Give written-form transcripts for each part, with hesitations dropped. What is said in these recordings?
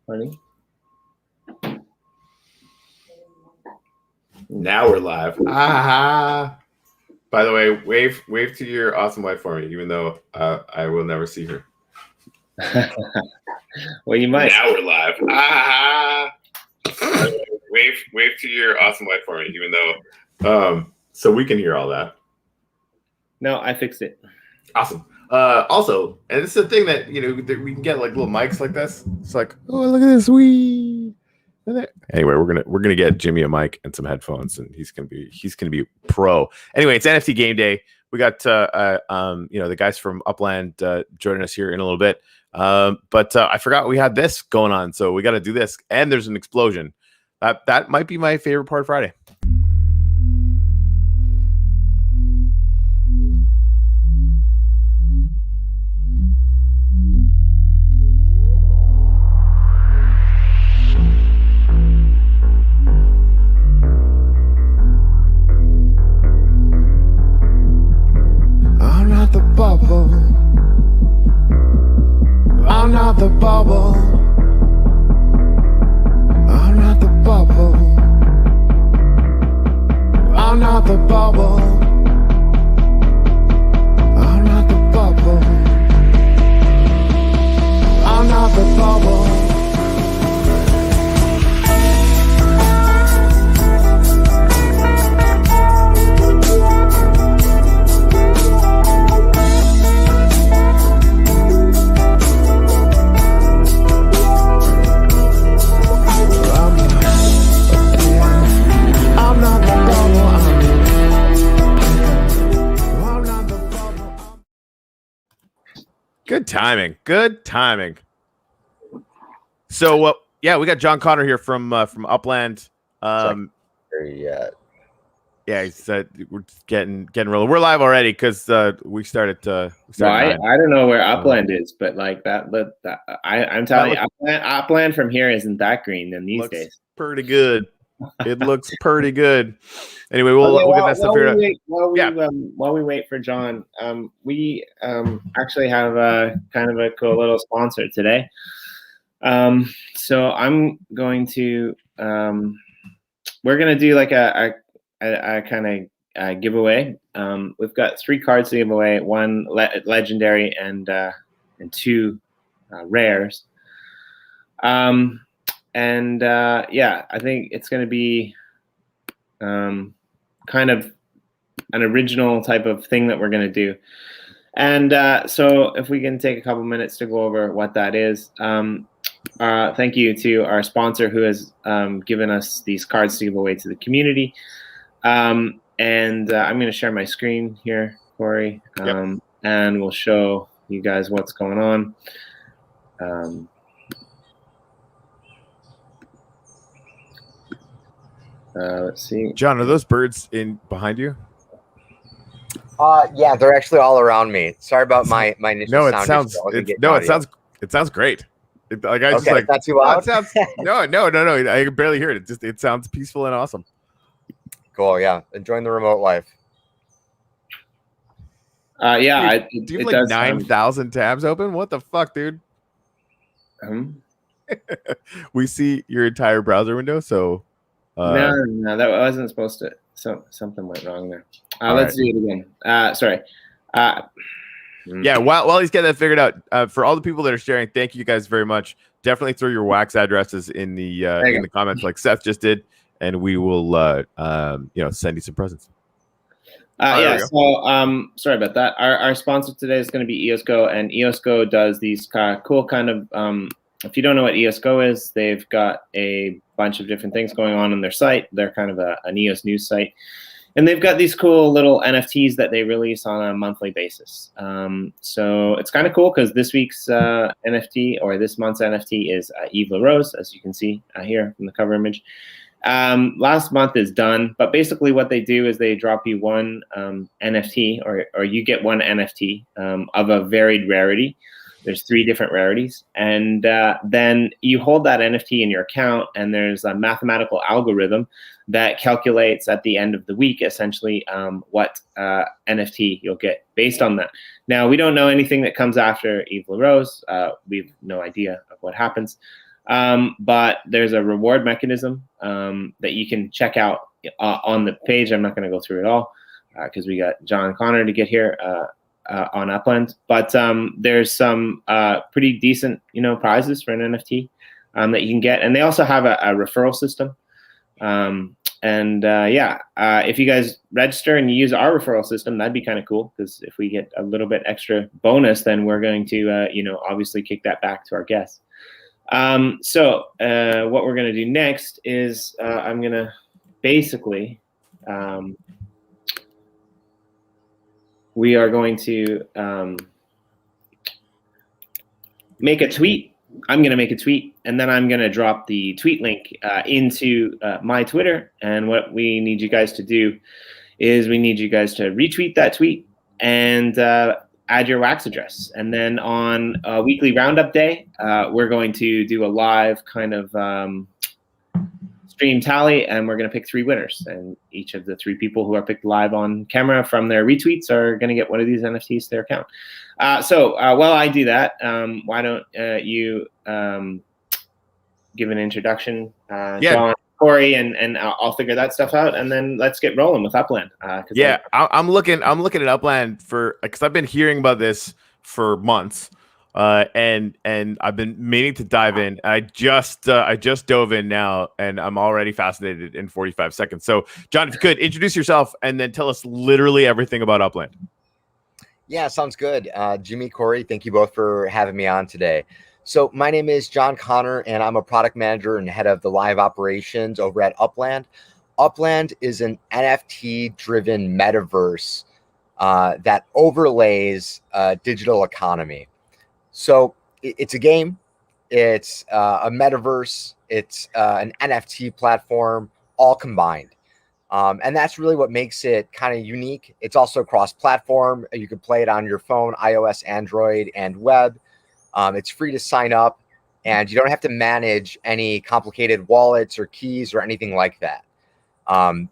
Honey. Now we're live. Ah. By the way, wave to your awesome wife for me, even though I will never see her. Well, you might. Now we're live. Ah. Wave to your awesome wife for me, even though so we can hear all that. No, I fixed it. Awesome. Also, and it's the thing that we can get like little mics like this. It's like, oh, look at this, Anyway, we're gonna get Jimmy a mic and some headphones, and he's gonna be pro. Anyway, it's NFT Game Day. We got the guys from Upland joining us here in a little bit. But I forgot we had this going on, so we got to do this. And there's an explosion. That might be my favorite part of Friday. I'm not the bubble. I'm not the bubble. I'm not the bubble. I'm not the bubble. I'm not the bubble. I'm not the bubble. Good timing. So, we got John Conner here from Upland. Yeah, he's we're getting rolling. We're live already because we started. I don't know where Upland is, but like that. I'm telling you, Upland from here isn't that green than these days. Pretty good. It looks pretty good. Anyway, we'll get that stuff here. While we wait for John, we actually have a kind of a cool little sponsor today. So I'm going to we're going to do like a kind of giveaway. We've got 3 cards to give away, 1 legendary and 2 rares. I think it's going to be kind of an original type of thing that we're going to do. And so if we can take a couple minutes to go over what that is. Thank you to our sponsor who has given us these cards to give away to the community. I'm going to share my screen here, Corey, and we'll show you guys what's going on. Let's see. John, are those birds in behind you? Yeah, they're actually all around me. Sorry about my initial no, it sound. It sounds great. Not too loud. No, I can barely hear it. It sounds peaceful and awesome. Cool. Yeah, enjoying the remote life. Do you have like 9,000 tabs open? What the fuck, dude? We see your entire browser window, so. No, that wasn't supposed to. Something went wrong there. Let's do it again. Sorry. Yeah, while he's getting that figured out, for all the people that are sharing, thank you guys very much. Definitely throw your wax addresses in the comments, like Seth just did, and we will send you some presents. So sorry about that. Our sponsor today is going to be EOSCO, and EOSCO does these cool kind of. If you don't know what EOSCO is, they've got a bunch of different things going on their site. They're kind of an EOS news site. And they've got these cool little NFTs that they release on a monthly basis. So it's kind of cool because this week's NFT, or this month's NFT, is Yves LaRose, as you can see here from the cover image. Last month is done, but basically what they do is they drop you 1 NFT, or you get 1 NFT of a varied rarity. There's 3 different rarities, and then you hold that NFT in your account, and there's a mathematical algorithm that calculates at the end of the week, essentially, what NFT you'll get based on that. Now, we don't know anything that comes after Yves LaRose. We have no idea of what happens. But there's a reward mechanism that you can check out on the page. I'm not going to go through it all because we got John Conner to get here on Upland. But there's some pretty decent, prizes for an NFT that you can get, and they also have a referral system. If you guys register and you use our referral system, that'd be kind of cool, because if we get a little bit extra bonus, then we're going to, obviously kick that back to our guests. What we're going to do next is I'm going to basically, we are going to make a tweet. I'm going to make a tweet, and then I'm going to drop the tweet link into my Twitter. And what we need you guys to do is we need you guys to retweet that tweet and add your wax address. And then on a weekly Roundup day, we're going to do a live kind of stream tally, and we're going to pick 3 winners. And each of the 3 people who are picked live on camera from their retweets are going to get one of these NFTs to their account. While I do that, why don't you give an introduction, John, Corey, and I'll figure that stuff out, and then let's get rolling with Upland. I'm looking at Upland because I've been hearing about this for months, and I've been meaning to dive in. I just dove in now, and I'm already fascinated in 45 seconds. So, John, if you could introduce yourself and then tell us literally everything about Upland. Yeah, sounds good. Jimmy, Corey, thank you both for having me on today. So my name is John Conner, and I'm a product manager and head of the live operations over at Upland. Upland is an NFT-driven metaverse that overlays digital economy. So it's a game, it's a metaverse, it's an NFT platform, all combined. And that's really what makes it kind of unique. It's also cross-platform. You can play it on your phone, iOS, Android, and web. It's free to sign up, and you don't have to manage any complicated wallets or keys or anything like that.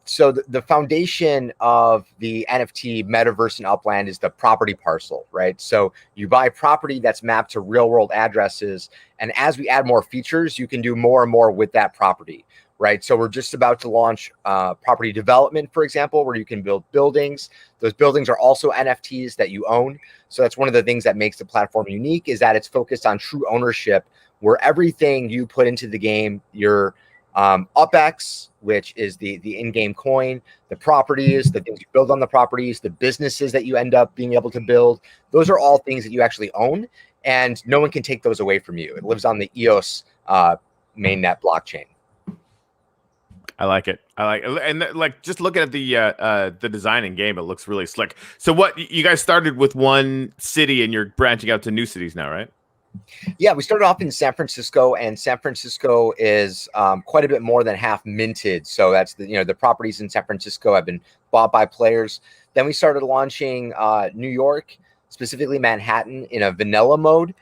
So the foundation of the NFT metaverse in Upland is the property parcel, right? So you buy property that's mapped to real-world addresses, and as we add more features, you can do more and more with that property. Right. So we're just about to launch property development, for example, where you can build buildings. Those buildings are also NFTs that you own. So that's one of the things that makes the platform unique, is that it's focused on true ownership, where everything you put into the game, your UpX, which is the in-game coin, the properties, the things you build on the properties, the businesses that you end up being able to build, those are all things that you actually own, and no one can take those away from you. It lives on the EOS mainnet blockchain. I like it. And just looking at the design and game, it looks really slick. So what, you guys started with one city and you're branching out to new cities now, right? Yeah, we started off in San Francisco, and San Francisco is quite a bit more than half minted. So that's the properties in San Francisco have been bought by players. Then we started launching New York, specifically Manhattan, in a vanilla mode.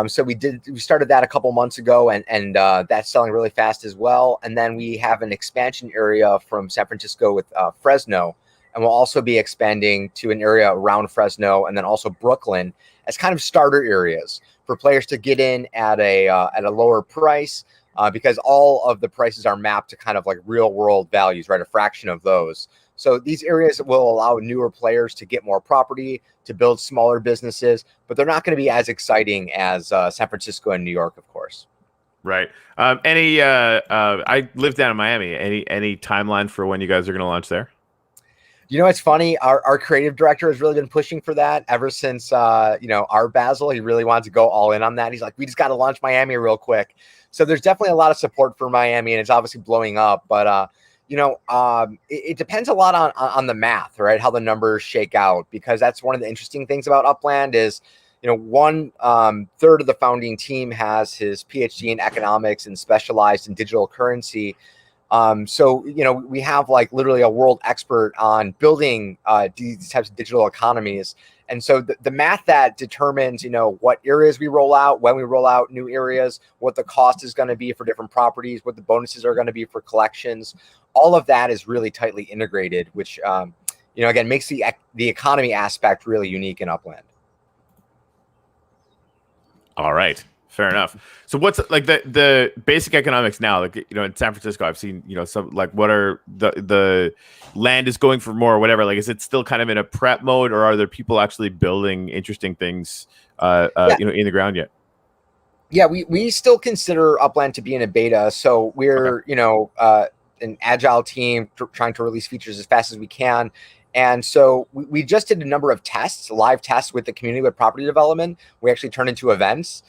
So we started that a couple months ago, and that's selling really fast as well. And then we have an expansion area from San Francisco with Fresno, and we'll also be expanding to an area around Fresno and then also Brooklyn as kind of starter areas for players to get in at a lower price, because all of the prices are mapped to kind of like real world values, right? A fraction of those. So these areas will allow newer players to get more property, to build smaller businesses, but they're not going to be as exciting as San Francisco and New York, of course. Right. I live down in Miami. Any timeline for when you guys are going to launch there? It's funny. Our creative director has really been pushing for that ever since, our Basil. He really wanted to go all in on that. He's like, we just got to launch Miami real quick. So there's definitely a lot of support for Miami, and it's obviously blowing up. But, it depends a lot on the math, right? How the numbers shake out, because that's one of the interesting things about Upland is, 1/3 of the founding team has his PhD in economics and specialized in digital currency. So we have like literally a world expert on building these types of digital economies. And so the math that determines, what areas we roll out, when we roll out new areas, what the cost is going to be for different properties, what the bonuses are going to be for collections, all of that is really tightly integrated, which, again, makes the economy aspect really unique in Upland. All right. Fair enough. So what's like the basic economics now? Like, in San Francisco, I've seen, some like what are the land is going for more or whatever. Like, is it still kind of in a prep mode, or are there people actually building interesting things, in the ground yet? Yeah, we still consider Upland to be in a beta. So we're, an agile team trying to release features as fast as we can. And so we just did a number of tests, live tests with the community with property development. We actually turned into events.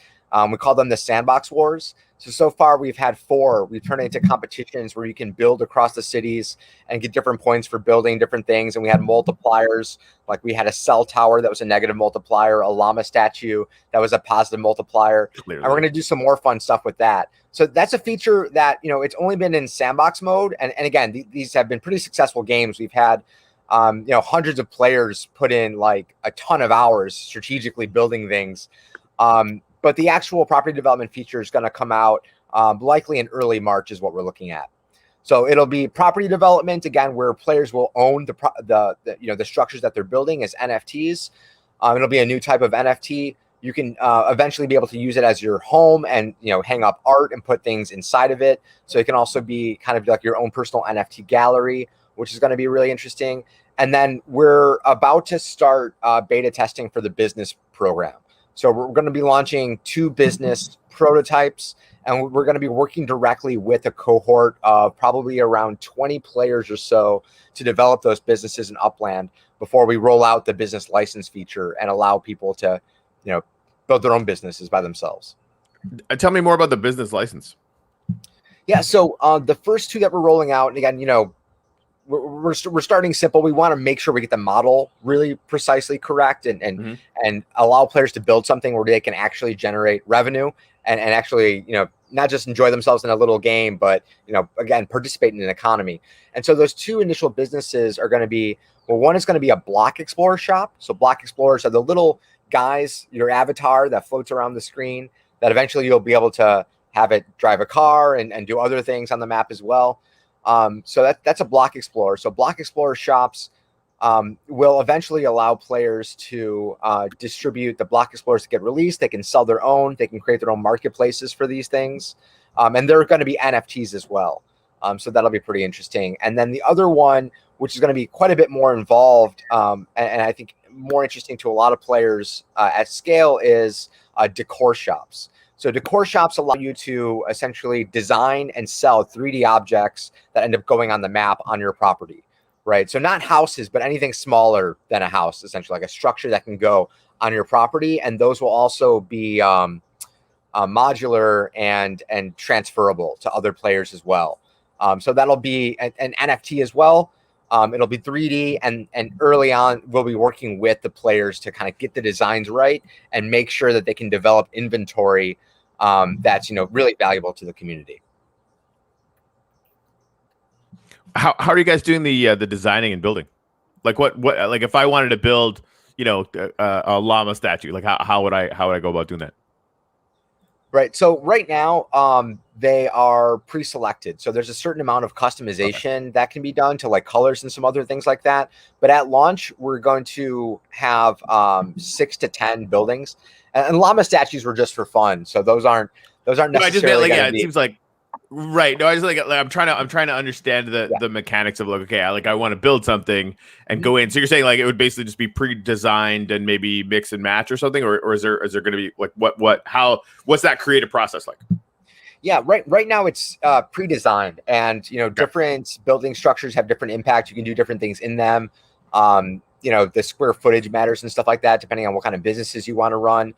We call them the Sandbox Wars. So far we've had 4. We've turned into competitions where you can build across the cities and get different points for building different things. And we had multipliers, like we had a cell tower that was a negative multiplier, a llama statue that was a positive multiplier. Clearly. And we're going to do some more fun stuff with that. So that's a feature that, it's only been in sandbox mode. And again, these have been pretty successful games. We've had, hundreds of players put in like a ton of hours strategically building things. But the actual property development feature is going to come out likely in early March is what we're looking at. So it'll be property development, again, where players will own the structures that they're building as NFTs. It'll be a new type of NFT. You can eventually be able to use it as your home and, hang up art and put things inside of it. So it can also be kind of like your own personal NFT gallery, which is going to be really interesting. And then we're about to start beta testing for the business program. So we're going to be launching 2 business prototypes, and we're going to be working directly with a cohort of probably around 20 players or so to develop those businesses in Upland before we roll out the business license feature and allow people to, build their own businesses by themselves. Tell me more about the business license. Yeah, so the first 2 that we're rolling out, and again, we're starting simple. We want to make sure we get the model really precisely correct and allow players to build something where they can actually generate revenue and actually, not just enjoy themselves in a little game, but, again, participate in an economy. And so those 2 initial businesses are going to be, one is going to be a block explorer shop. So block explorers are the little guys, your avatar that floats around the screen that eventually you'll be able to have it drive a car and do other things on the map as well. So that's a block explorer. So block explorer shops will eventually allow players to distribute the block explorers to get released. They can sell their own. They can create their own marketplaces for these things. And there are going to be NFTs as well. So that'll be pretty interesting. And then the other one, which is going to be quite a bit more involved, and I think more interesting to a lot of players at scale, is Decor Shops. So Decor Shops allow you to essentially design and sell 3D objects that end up going on the map on your property, right? So not houses, but anything smaller than a house, essentially like a structure that can go on your property. And those will also be modular and transferable to other players as well. So that'll be an NFT as well. It'll be 3D, and early on we'll be working with the players to kind of get the designs right and make sure that they can develop inventory that's really valuable to the community. How are you guys doing the designing and building? Like what like if I wanted to build a llama statue, like how would I go about doing that? Right. So right now, they are pre-selected. So there's a certain amount of customization that can be done to like colors and some other things like that. But at launch, we're going to have 6 to 10 buildings, and llama statues were just for fun. So those aren't necessarily. No, I just meant it seems like. Right. No, I just I'm trying to understand the mechanics of like, okay, I want to build something and go in. So you're saying like it would basically just be pre-designed and maybe mix and match or something, or is there going to be like what's that creative process like? Yeah, right now it's pre-designed, and different building structures have different impact. You can do different things in them. The square footage matters and stuff like that, depending on what kind of businesses you want to run.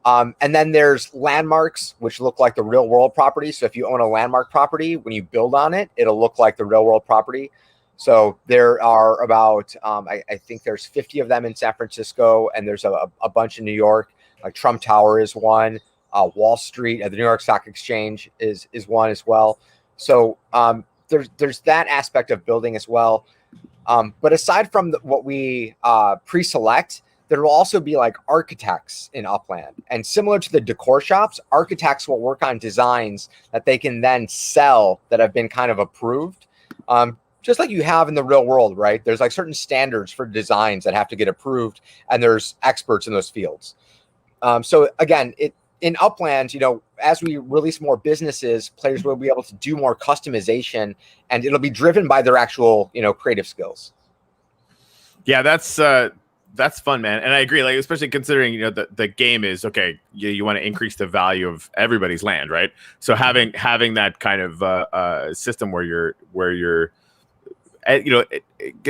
And then there's landmarks, which look like the real world property. So if you own a landmark property, when you build on it, it'll look like the real world property. So there are about, I think there's 50 of them in San Francisco, and there's a bunch in New York. Like Trump Tower is one, Wall Street, the New York Stock Exchange is one as well. So there's that aspect of building as well. But aside from what we pre-select, there will also be like architects in Upland, and similar to the Decor Shops, architects will work on designs that they can then sell that have been kind of approved. Just like you have in the real world, right? There's like certain standards for designs that have to get approved, and there's experts in those fields. So again, in Upland, as we release more businesses, players will be able to do more customization, and it'll be driven by their actual, creative skills. Yeah, that's fun, man. And I agree, like, especially considering, the game is okay. You want to increase the value of everybody's land, right? So having that kind of system where you're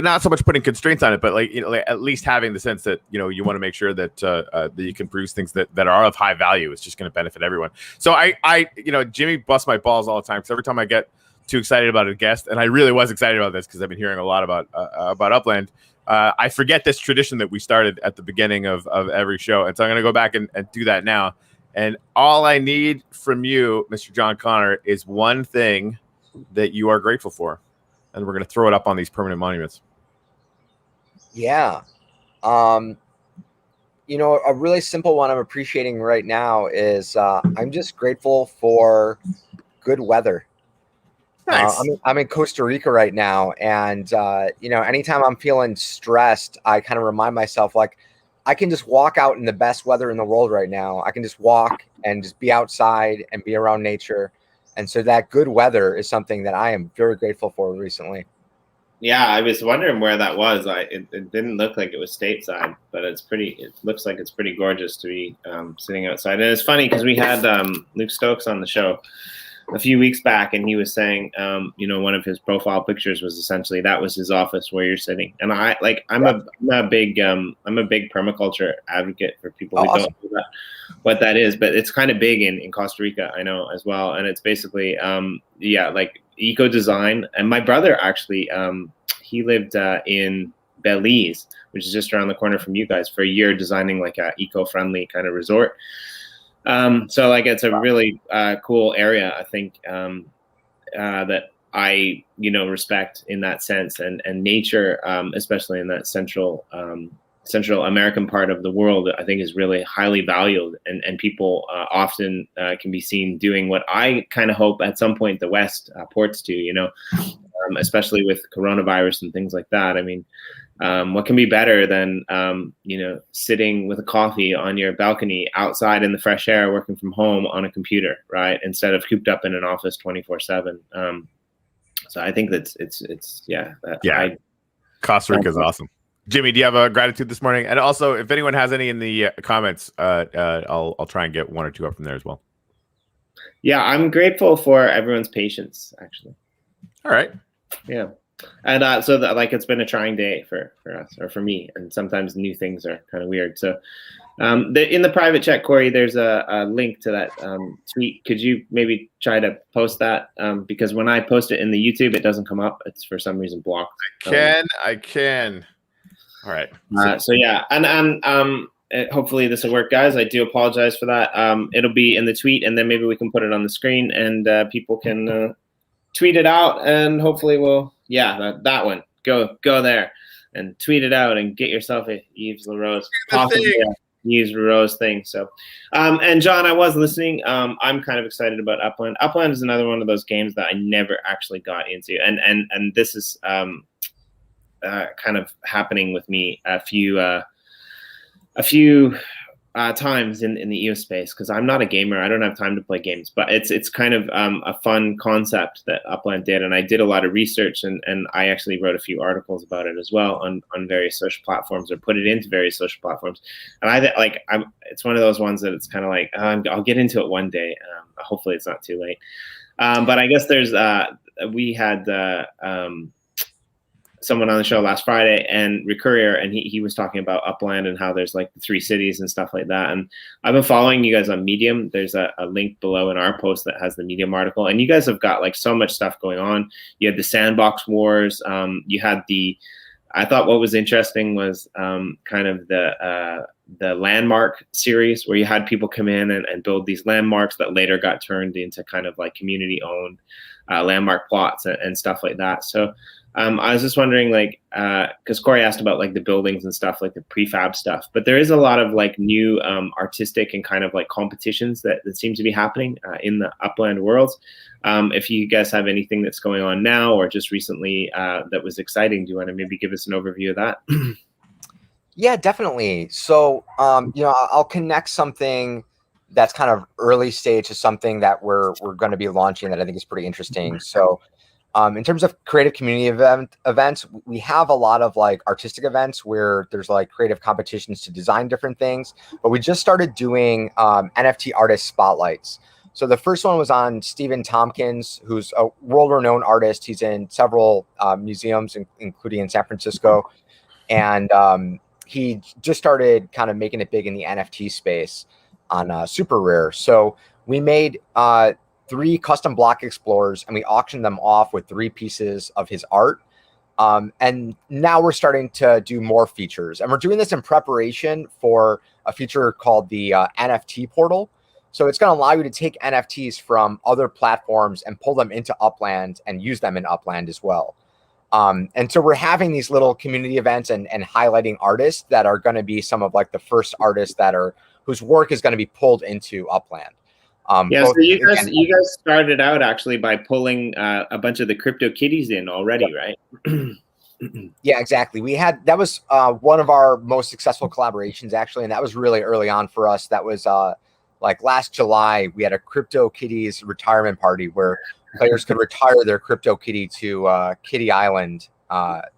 not so much putting constraints on it, but like at least having the sense that you want to make sure that that you can produce things that are of high value. It's just going to benefit everyone. So I Jimmy busts my balls all the time because every time I get too excited about a guest, and I really was excited about this because I've been hearing a lot about Upland. I forget this tradition that we started at the beginning of every show, and so I'm going to go back and do that now. And all I need from you, Mr. John Conner, is one thing that you are grateful for. And we're going to throw it up on these permanent monuments. Yeah. A really simple one I'm appreciating right now is I'm just grateful for good weather. Nice. I'm in Costa Rica right now. And, anytime I'm feeling stressed, I kind of remind myself, like, I can just walk out in the best weather in the world right now. I can just walk and just be outside and be around nature. And so that good weather is something that I am very grateful for recently. Yeah, I was wondering where that was. It didn't look like it was stateside, but it looks like it's pretty gorgeous to be sitting outside. And it's funny because we had Luke Stokes on the show a few weeks back, and he was saying, one of his profile pictures was essentially that was his office where you're sitting. And I'm a big permaculture advocate for people who don't know what that is, but it's kind of big in Costa Rica, I know, as well. And it's basically like eco design. And my brother actually he lived in Belize, which is just around the corner from you guys, for a year, designing like a eco-friendly kind of resort. So like it's a really cool area, I think, that I respect in that sense, and nature, especially in that Central American part of the world, I think is really highly valued, and people often can be seen doing what I kind of hope at some point the West ports to, especially with coronavirus and things like that. I mean, what can be better than, sitting with a coffee on your balcony outside in the fresh air, working from home on a computer, right? Instead of cooped up in an office 24/7. So I think that's Costa Rica is awesome. Jimmy, do you have a gratitude this morning? And also, if anyone has any in the comments, I'll try and get one or two up from there as well. Yeah, I'm grateful for everyone's patience, actually. All right. Yeah. And so that, like, it's been a trying day for us, or for me, and sometimes new things are kind of weird. So in the private chat, Corey, there's a link to that tweet. Could you maybe try to post that? Because when I post it in the YouTube, it doesn't come up. It's for some reason blocked. I can. All right. So yeah, and hopefully this will work, guys. I do apologize for that. It'll be in the tweet, and then maybe we can put it on the screen, and people can tweet it out, and hopefully that one. Go there and tweet it out and get yourself a Yves LaRose Yves LaRose thing. So, and John, I was listening. I'm kind of excited about Upland. Upland is another one of those games that I never actually got into, and this is kind of happening with me a few times in the EO space, because I'm not a gamer. I don't have time to play games, but it's kind of a fun concept that Upland did, and I did a lot of research, and I actually wrote a few articles about it as well on various social platforms, or put it into various social platforms. And it's one of those ones that it's kind of like, I'll get into it one day. Hopefully it's not too late. But I guess we had someone on the show last Friday, and Recurrier, and he was talking about Upland and how there's like the 3 cities and stuff like that. And I've been following you guys on Medium. There's a link below in our post that has the Medium article, and you guys have got like so much stuff going on. You had the Sandbox Wars. You had I thought what was interesting was kind of the landmark series, where you had people come in and build these landmarks that later got turned into kind of like community owned landmark plots and stuff like that. So I was just wondering, like, because Corey asked about like the buildings and stuff, like the prefab stuff, but there is a lot of like new artistic and kind of like competitions that seem to be happening in the Upland worlds. If you guys have anything that's going on now or just recently that was exciting, do you want to maybe give us an overview of that? Yeah, definitely. So, I'll connect something that's kind of early stage to something that we're going to be launching that I think is pretty interesting. So in terms of creative community events, we have a lot of like artistic events where there's like creative competitions to design different things, but we just started doing NFT artist spotlights. So the first one was on Stephen Tompkins, who's a world-renowned artist. He's in several museums, including in San Francisco. And he just started kind of making it big in the NFT space on Super Rare. So we made 3 custom block explorers, and we auctioned them off with 3 pieces of his art. And now we're starting to do more features. And we're doing this in preparation for a feature called the NFT Portal. So it's going to allow you to take NFTs from other platforms and pull them into Upland and use them in Upland as well. And so we're having these little community events and highlighting artists that are going to be some of like the first artists whose work is going to be pulled into Upland. So you guys started out actually by pulling a bunch of the crypto kitties in already, right? Yeah, exactly. That was one of our most successful collaborations actually, and that was really early on for us. That was like last July, we had a Crypto Kitties retirement party where players could retire their Crypto Kitty to Kitty Island,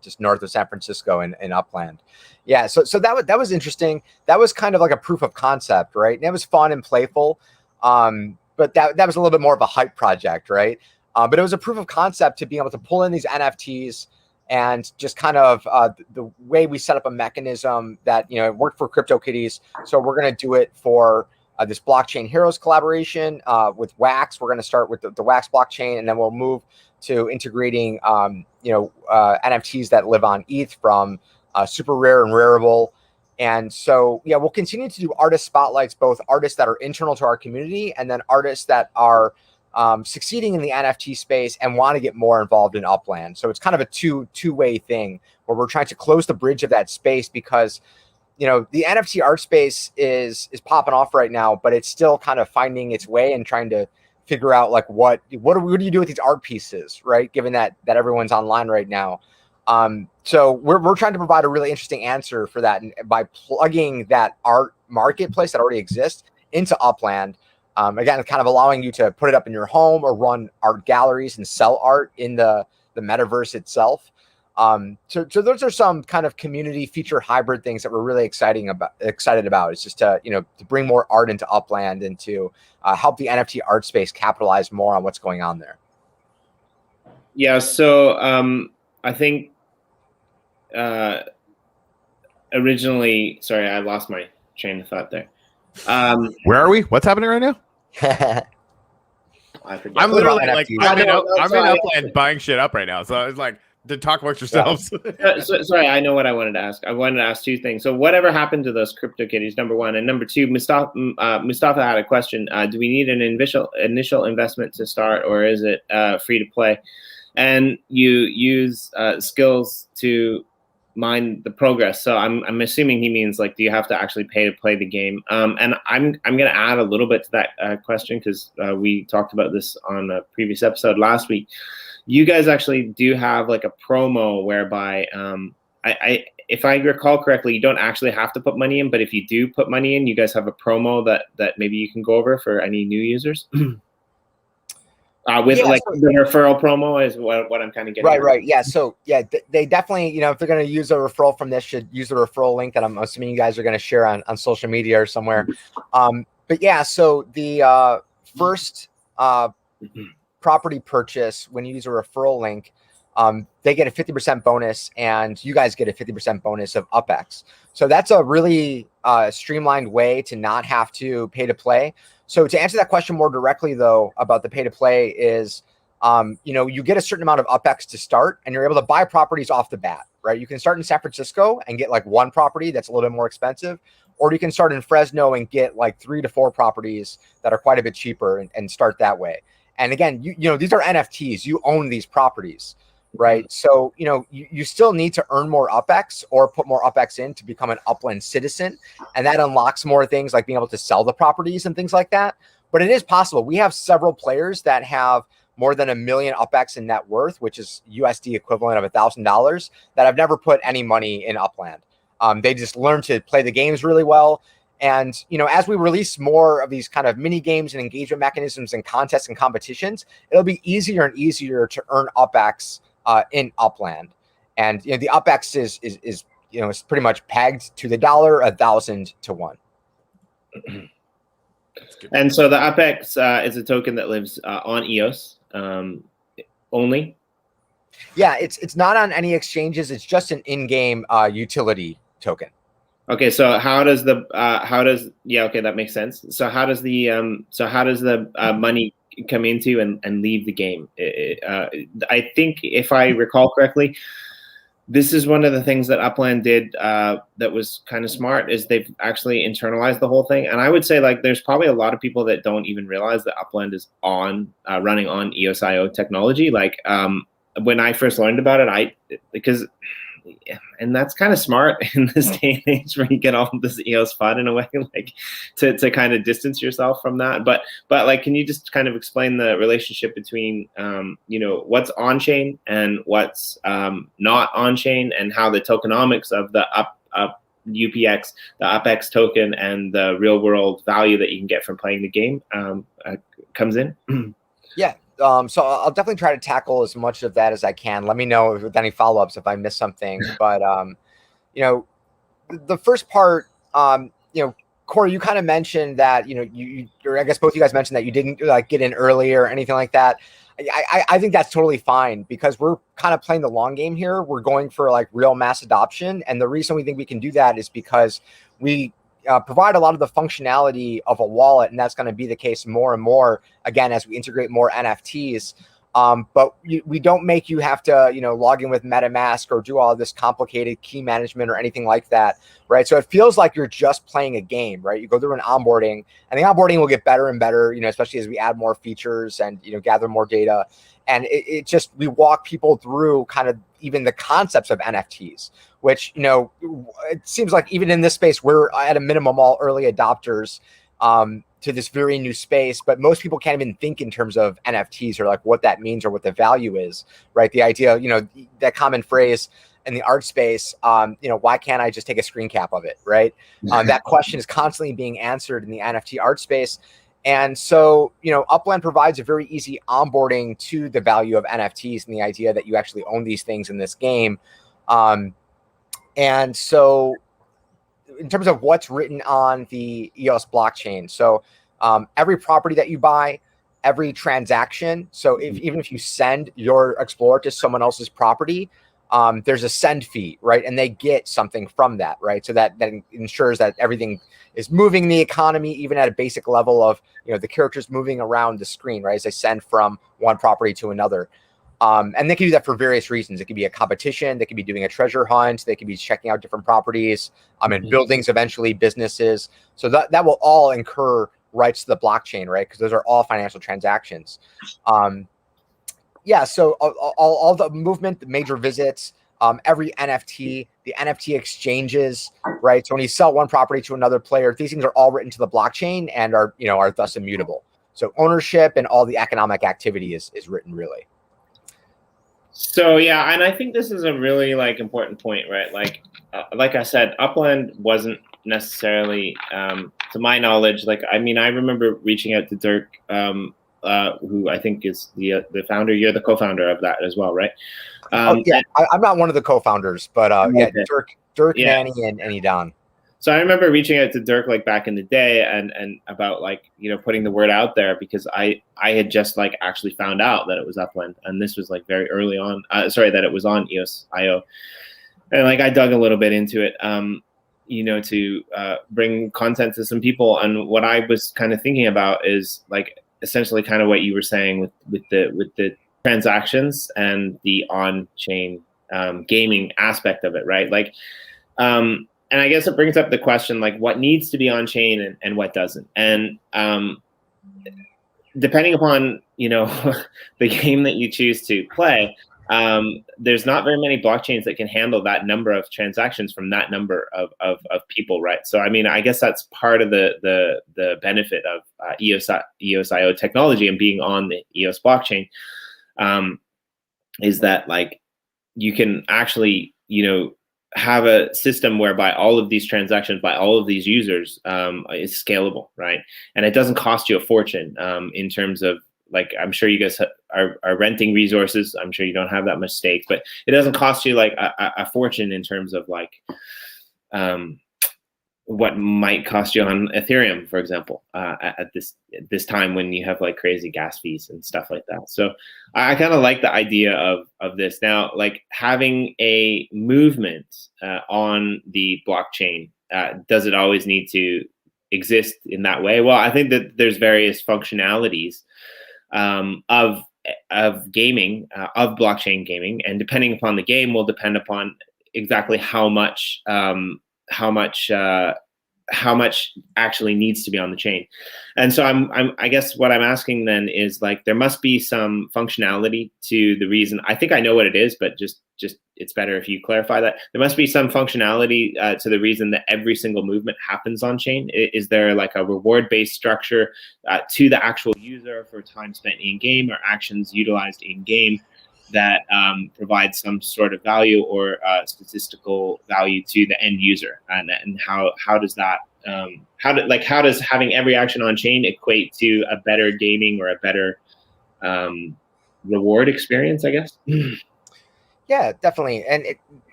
just north of San Francisco in Upland. Yeah, so that was interesting. That was kind of like a proof of concept, right? And it was fun and playful, but that was a little bit more of a hype project, right? But it was a proof of concept to be able to pull in these NFTs and just kind of the way we set up a mechanism that it worked for Crypto Kitties. So we're going to do it for this Blockchain Heroes collaboration with Wax. We're going to start with the Wax blockchain, and then we'll move to integrating NFTs that live on ETH from Super Rare and Rareable. And so, yeah, we'll continue to do artist spotlights, both artists that are internal to our community and then artists that are succeeding in the NFT space and want to get more involved in Upland. So it's kind of a two-way thing where we're trying to close the bridge of that space because the NFT art space is popping off right now, but it's still kind of finding its way and trying to figure out like what do you do with these art pieces, right? Given that everyone's online right now. So we're trying to provide a really interesting answer for that, and by plugging that art marketplace that already exists into Upland. Again, kind of allowing you to put it up in your home or run art galleries and sell art in the metaverse itself. So those are some kind of community feature hybrid things that we're really excited about. It's just to bring more art into Upland and to help the NFT art space capitalize more on what's going on there. Yeah. So I think originally, sorry, I lost my train of thought there. Where are we? What's happening right now? I forget. I'm literally like I'm in sorry. Upland buying shit up right now. So it's like. To talk about yourselves. Sorry, I know what I wanted to ask. I wanted to ask 2 things. So whatever happened to those crypto kitties, number 1, and number 2, Mustafa had a question. Do we need an initial investment to start, or is it free to play? And you use skills to mine the progress. So I'm assuming he means like, do you have to actually pay to play the game? And I'm going to add a little bit to that question because we talked about this on a previous episode last week. You guys actually do have like a promo whereby, if I recall correctly, you don't actually have to put money in, but if you do put money in, you guys have a promo that maybe you can go over for any new users. The referral promo is what I'm kind of getting. Right. Yeah. So yeah, they definitely, if they're going to use a referral from this, should use the referral link that I'm assuming you guys are going to share on social media or somewhere. But yeah, so the first property purchase, when you use a referral link, they get a 50% bonus, and you guys get a 50% bonus of UpX. So that's a really streamlined way to not have to pay to play. So to answer that question more directly, though, about the pay to play is, you get a certain amount of UpX to start, and you're able to buy properties off the bat, right? You can start in San Francisco and get like 1 property that's a little bit more expensive, or you can start in Fresno and get like 3 to 4 properties that are quite a bit cheaper and start that way. And again, these are NFTs. You own these properties, right? So, you still need to earn more UpX or put more UpX in to become an Upland citizen. And that unlocks more things like being able to sell the properties and things like that. But it is possible. We have several players that have more than 1 million UpX in net worth, which is USD equivalent of $1,000, that have never put any money in Upland. They just learned to play the games really well. And, as we release more of these kind of mini games and engagement mechanisms and contests and competitions, it'll be easier and easier to earn UpX in Upland. And, the UpX is pretty much pegged to the dollar, 1,000 to 1. And so the UpX is a token that lives on EOS only. Yeah, it's not on any exchanges. It's just an in-game utility token. Okay, so how does okay, that makes sense. So how does the money come into and leave the game? I think if I recall correctly, this is one of the things that Upland did that was kind of smart, is they've actually internalized the whole thing. And I would say like there's probably a lot of people that don't even realize that Upland is running on EOS.io technology. Like when I first learned about it, and that's kind of smart in this day and age where you get all of this EOS FUD in a way, like to kind of distance yourself from that. But like, can you just kind of explain the relationship between, what's on chain and what's not on chain, and how the tokenomics of the UPX, the UpX token, and the real world value that you can get from playing the game comes in? Yeah. So I'll definitely try to tackle as much of that as I can. Let me know with any follow-ups if I miss something. But, the first part, Corey, you kind of mentioned that, or I guess both of you guys mentioned that you didn't like get in early or anything like that. I think that's totally fine, because we're kind of playing the long game here. We're going for like real mass adoption. And the reason we think we can do that is because we provide a lot of the functionality of a wallet, and that's going to be the case more and more, again, as we integrate more NFTs. But we don't make you have to, log in with MetaMask or do all of this complicated key management or anything like that, right? So it feels like you're just playing a game, right? You go through an onboarding, and the onboarding will get better and better, especially as we add more features and, gather more data. And we walk people through kind of even the concepts of NFTs, which, it seems like even in this space, we're at a minimum all early adopters to this very new space, but most people can't even think in terms of NFTs or like what that means or what the value is, right? The idea, that common phrase in the art space, why can't I just take a screen cap of it, right? That question is constantly being answered in the NFT art space. And so, Upland provides a very easy onboarding to the value of NFTs and the idea that you actually own these things in this game. And so in terms of what's written on the EOS blockchain, so every property that you buy, every transaction, so even if you send your Explorer to someone else's property, there's a send fee, right? And they get something from that, right? So that ensures that everything is moving the economy, even at a basic level of, the characters moving around the screen, right? As they send from one property to another. And they can do that for various reasons. It could be a competition. They could be doing a treasure hunt. They could be checking out different properties, and buildings, eventually businesses. So that will all incur rights to the blockchain, right? Because those are all financial transactions. So all the movement, the major visits, every NFT, the NFT exchanges, right? So when you sell one property to another player, these things are all written to the blockchain and are thus immutable. So ownership and all the economic activity is written really. So yeah, and I think this is a really important point, right? Like I said, Upland wasn't necessarily, to my knowledge, I remember reaching out to Dirk, who I think is the founder. You're the co-founder of that as well, right? I'm not one of the co-founders, but okay. Dirk, Manny, and Edon. So I remember reaching out to Dirk back in the day and about putting the word out there, because I had just actually found out that it was Upland, and this was very early on. That it was on EOS.io, and I dug a little bit into it, to bring content to some people. And what I was kind of thinking about is essentially kind of what you were saying with the transactions and the on-chain gaming aspect of it, right? And I guess it brings up the question, what needs to be on chain and what doesn't. And depending upon, the game that you choose to play, there's not very many blockchains that can handle that number of transactions from that number of people, right? So, I guess that's part of the benefit of EOS.io technology and being on the EOS blockchain, is that you can actually, have a system whereby all of these transactions by all of these users is scalable, right? And it doesn't cost you a fortune in terms of, like, I'm sure you guys are renting resources. I'm sure you don't have that much stake, but it doesn't cost you like a fortune in terms of like what might cost you on Ethereum, for example, at this time when you have like crazy gas fees and stuff like that. So I kind of like the idea of this. Now, like having a movement on the blockchain, does it always need to exist in that way? Well, I think that there's various functionalities of gaming, of blockchain gaming, and depending upon the game will depend upon exactly how much actually needs to be on the chain. And so I guess what I'm asking then is, like, there must be some functionality to the reason. I think I know what it is, but just it's better if you clarify that. There must be some functionality to the reason that every single movement happens on chain. Is there like a reward-based structure to the actual user for time spent in game or actions utilized in game that provides some sort of value or statistical value to the end user, and how does that how does having every action on chain equate to a better gaming or a better reward experience, I guess? Yeah, definitely. And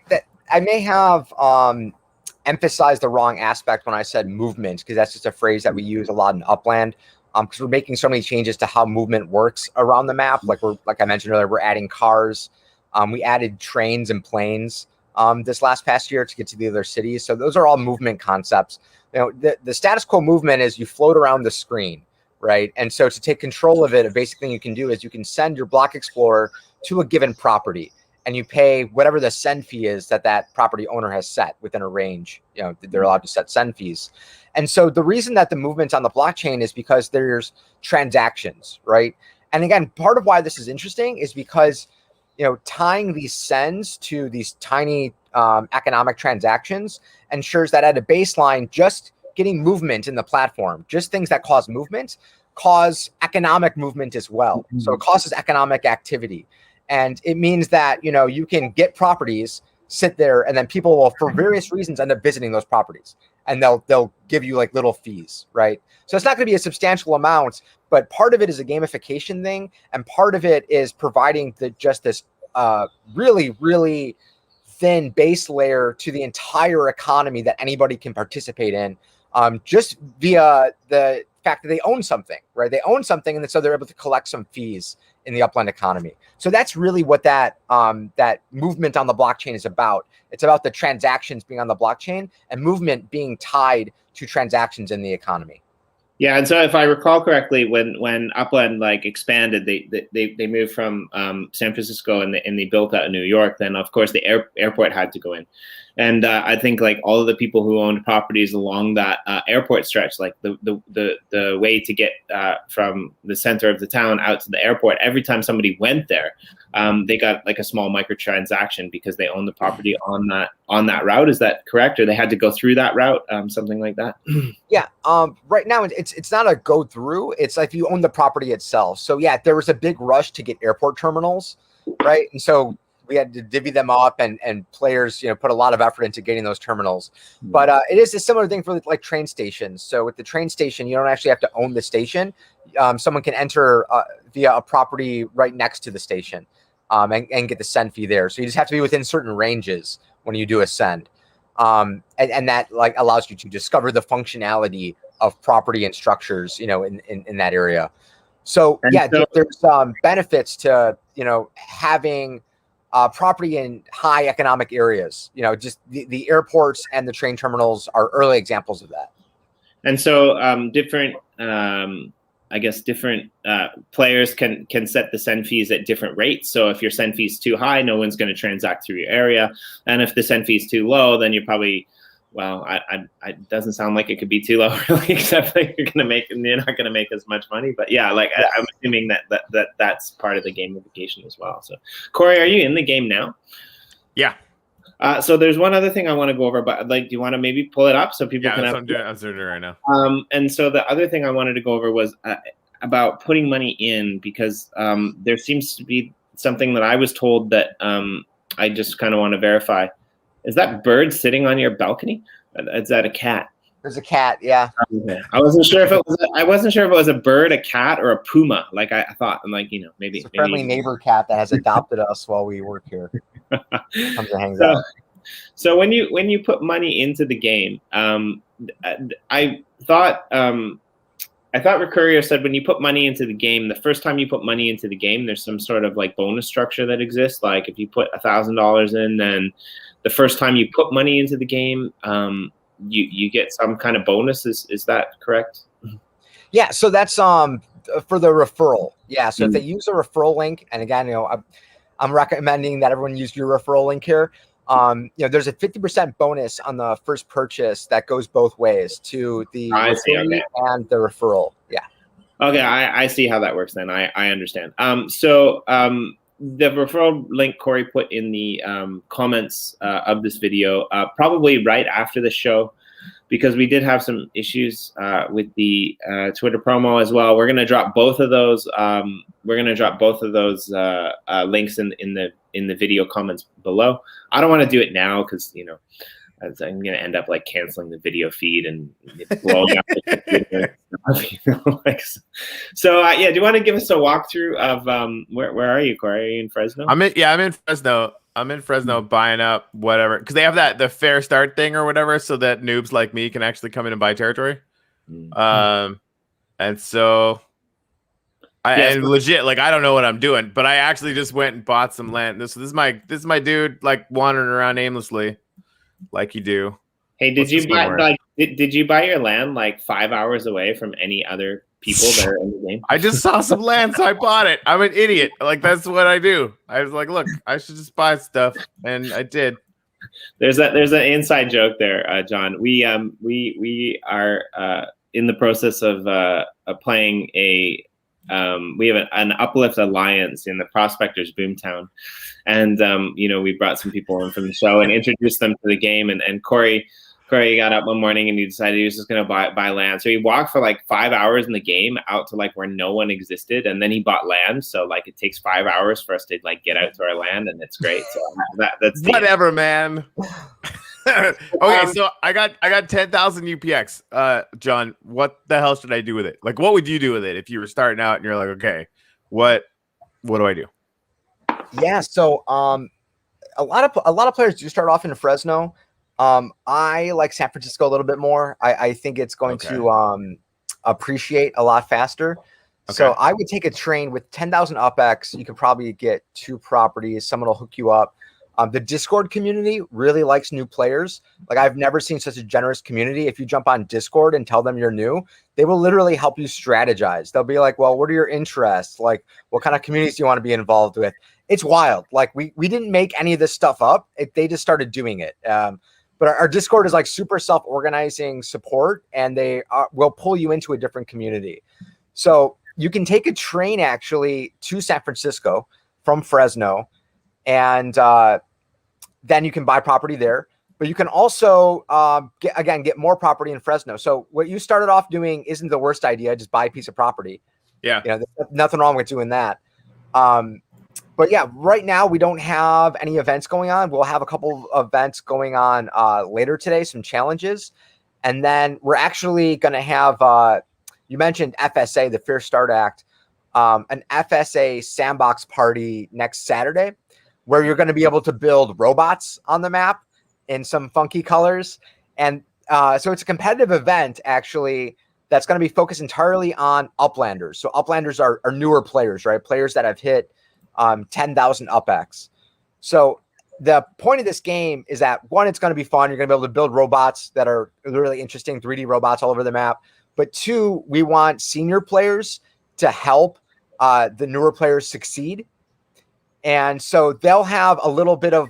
that I may have emphasized the wrong aspect when I said movement, because that's just a phrase that we use a lot in Upland. Because we're making so many changes to how movement works around the map. Like I mentioned earlier, we're adding cars. We added trains and planes this past year to get to the other cities. So those are all movement concepts. You know, the status quo movement is you float around the screen, right? And so to take control of it, a basic thing you can do is you can send your block explorer to a given property, and you pay whatever the send fee is that property owner has set within a range. You know, they're allowed to set send fees. And so the reason that the movement's on the blockchain is because there's transactions, right? And again, part of why this is interesting is because, you know, tying these sends to these tiny economic transactions ensures that at a baseline, just getting movement in the platform, just things that cause movement, cause economic movement as well. So it causes economic activity. And it means that, you know, you can get properties, sit there, and then people will, for various reasons, end up visiting those properties. And they'll give you like little fees, right? So it's not going to be a substantial amount, but part of it is a gamification thing, and part of it is providing just this really, really thin base layer to the entire economy that anybody can participate in, just via the fact that they own something, right? They own something, and so they're able to collect some fees in the Upland economy. So that's really what that movement on the blockchain is about. It's about the transactions being on the blockchain and movement being tied to transactions in the economy. Yeah, and so if I recall correctly, when Upland like expanded, they moved from San Francisco and they built out in New York. Then of course the airport had to go in, and I think like all of the people who owned properties along that airport stretch, like the way to get from the center of the town out to the airport, every time somebody went there, they got like a small microtransaction because they owned the property on that route. Is that correct? Or they had to go through that route, something like that? Yeah. Right now it's not a go through. It's like you own the property itself. So yeah, there was a big rush to get airport terminals, right? And so we had to divvy them up, and players, you know, put a lot of effort into getting those terminals. But it is a similar thing for like train stations. So with the train station, you don't actually have to own the station. Someone can enter via a property right next to the station, and get the send fee there. So you just have to be within certain ranges when you do a send. And that like allows you to discover the functionality of property and structures, you know, in that area. So yeah, there's benefits to, you know, having property in high economic areas. You know, just the airports and the train terminals are early examples of that. And so different players can set the send fees at different rates. So if your send fee is too high, no one's going to transact through your area. And if the send fee is too low, then you're probably, well, it doesn't sound like it could be too low really, except that you're not going to make as much money. But yeah, like yeah. I'm assuming that's part of the gamification as well. So Corey, are you in the game now? Yeah. So there's one other thing I want to go over, but like, do you want to maybe pull it up so people can? I'm doing it right now. And so the other thing I wanted to go over was about putting money in, because there seems to be something that I was told that I just kind of want to verify. Is that bird sitting on your balcony? Is that a cat? There's a cat. Yeah. Okay. I wasn't sure if it was a bird, a cat, or a puma. Like I thought, I'm like, maybe It's a friendly neighbor cat that has adopted us while we work here. Comes and hangs out. So when you put money into the game, I thought Recurrier said when you put money into the game, the first time you put money into the game, there's some sort of like bonus structure that exists. Like if you put $1,000 in, then the first time you put money into the game, you get some kind of bonus. Is that correct? Yeah. So that's for the referral. Yeah. So if they use a referral link, and again, I'm recommending that everyone use your referral link here. There's a 50% bonus on the first purchase that goes both ways to the and the referral. Yeah. Okay, I see how that works then. I understand. So the referral link Corey put in the comments of this video, probably right after the show, because we did have some issues with the Twitter promo as well. We're gonna drop both of those. Links in the video comments below. I don't want to do it now because I'm going to end up like canceling the video feed and blowing up the computer and stuff, So do you want to give us a walkthrough of where are you, Corey? Are you in Fresno? I'm in Fresno. I'm in Fresno buying up whatever, because they have the fair start thing or whatever, so that noobs like me can actually come in and buy territory. And so and legit, like, I don't know what I'm doing, but I actually just went and bought some land. This is my dude, like, wandering around aimlessly, like you do. Hey, did you buy your land like 5 hours away from any other people that are in the game? I just saw some land, so I bought it. I'm an idiot. Like, that's what I do. I was like, look, I should just buy stuff, and I did. There's an inside joke there, John. We are in the process of playing a. We have an Uplift Alliance in the Prospectors Boomtown, and we brought some people in from the show and introduced them to the game. And Corey got up one morning and he decided he was just going to buy land. So he walked for like 5 hours in the game out to like where no one existed, and then he bought land. So like it takes 5 hours for us to like get out to our land, and it's great. So that's whatever, man. Okay, so I got 10,000 UPX. John, what the hell should I do with it? Like, what would you do with it if you were starting out and you're like, okay, what do I do? Yeah, so a lot of players do start off in Fresno. I like San Francisco a little bit more. I think it's going to appreciate a lot faster. Okay. So I would take a train with 10,000 UpX. You could probably get 2 properties. Someone will hook you up. The Discord community really likes new players. Like, I've never seen such a generous community. If you jump on Discord and tell them you're new, they will literally help you strategize. They'll be like, well, what are your interests? Like, what kind of communities do you want to be involved with? It's wild. Like, we didn't make any of this stuff up. They just started doing it. But our Discord is like super self-organizing support, and they will pull you into a different community. So you can take a train actually to San Francisco from Fresno, and then you can buy property there. But you can also get more property in Fresno. So what you started off doing isn't the worst idea. Just buy a piece of property. Yeah, there's nothing wrong with doing that. But yeah, right now we don't have any events going on. We'll have a couple of events going on later today, some challenges. And then we're actually going to have, you mentioned FSA, the Fair Start Act, an FSA sandbox party next Saturday, where you're going to be able to build robots on the map in some funky colors. And so it's a competitive event, actually, that's going to be focused entirely on Uplanders. So Uplanders are newer players, right? Players that have hit 10,000 UpX. So the point of this game is that, one, it's going to be fun. You're going to be able to build robots that are really interesting, 3D robots all over the map. But 2, we want senior players to help the newer players succeed. And so they'll have a little bit of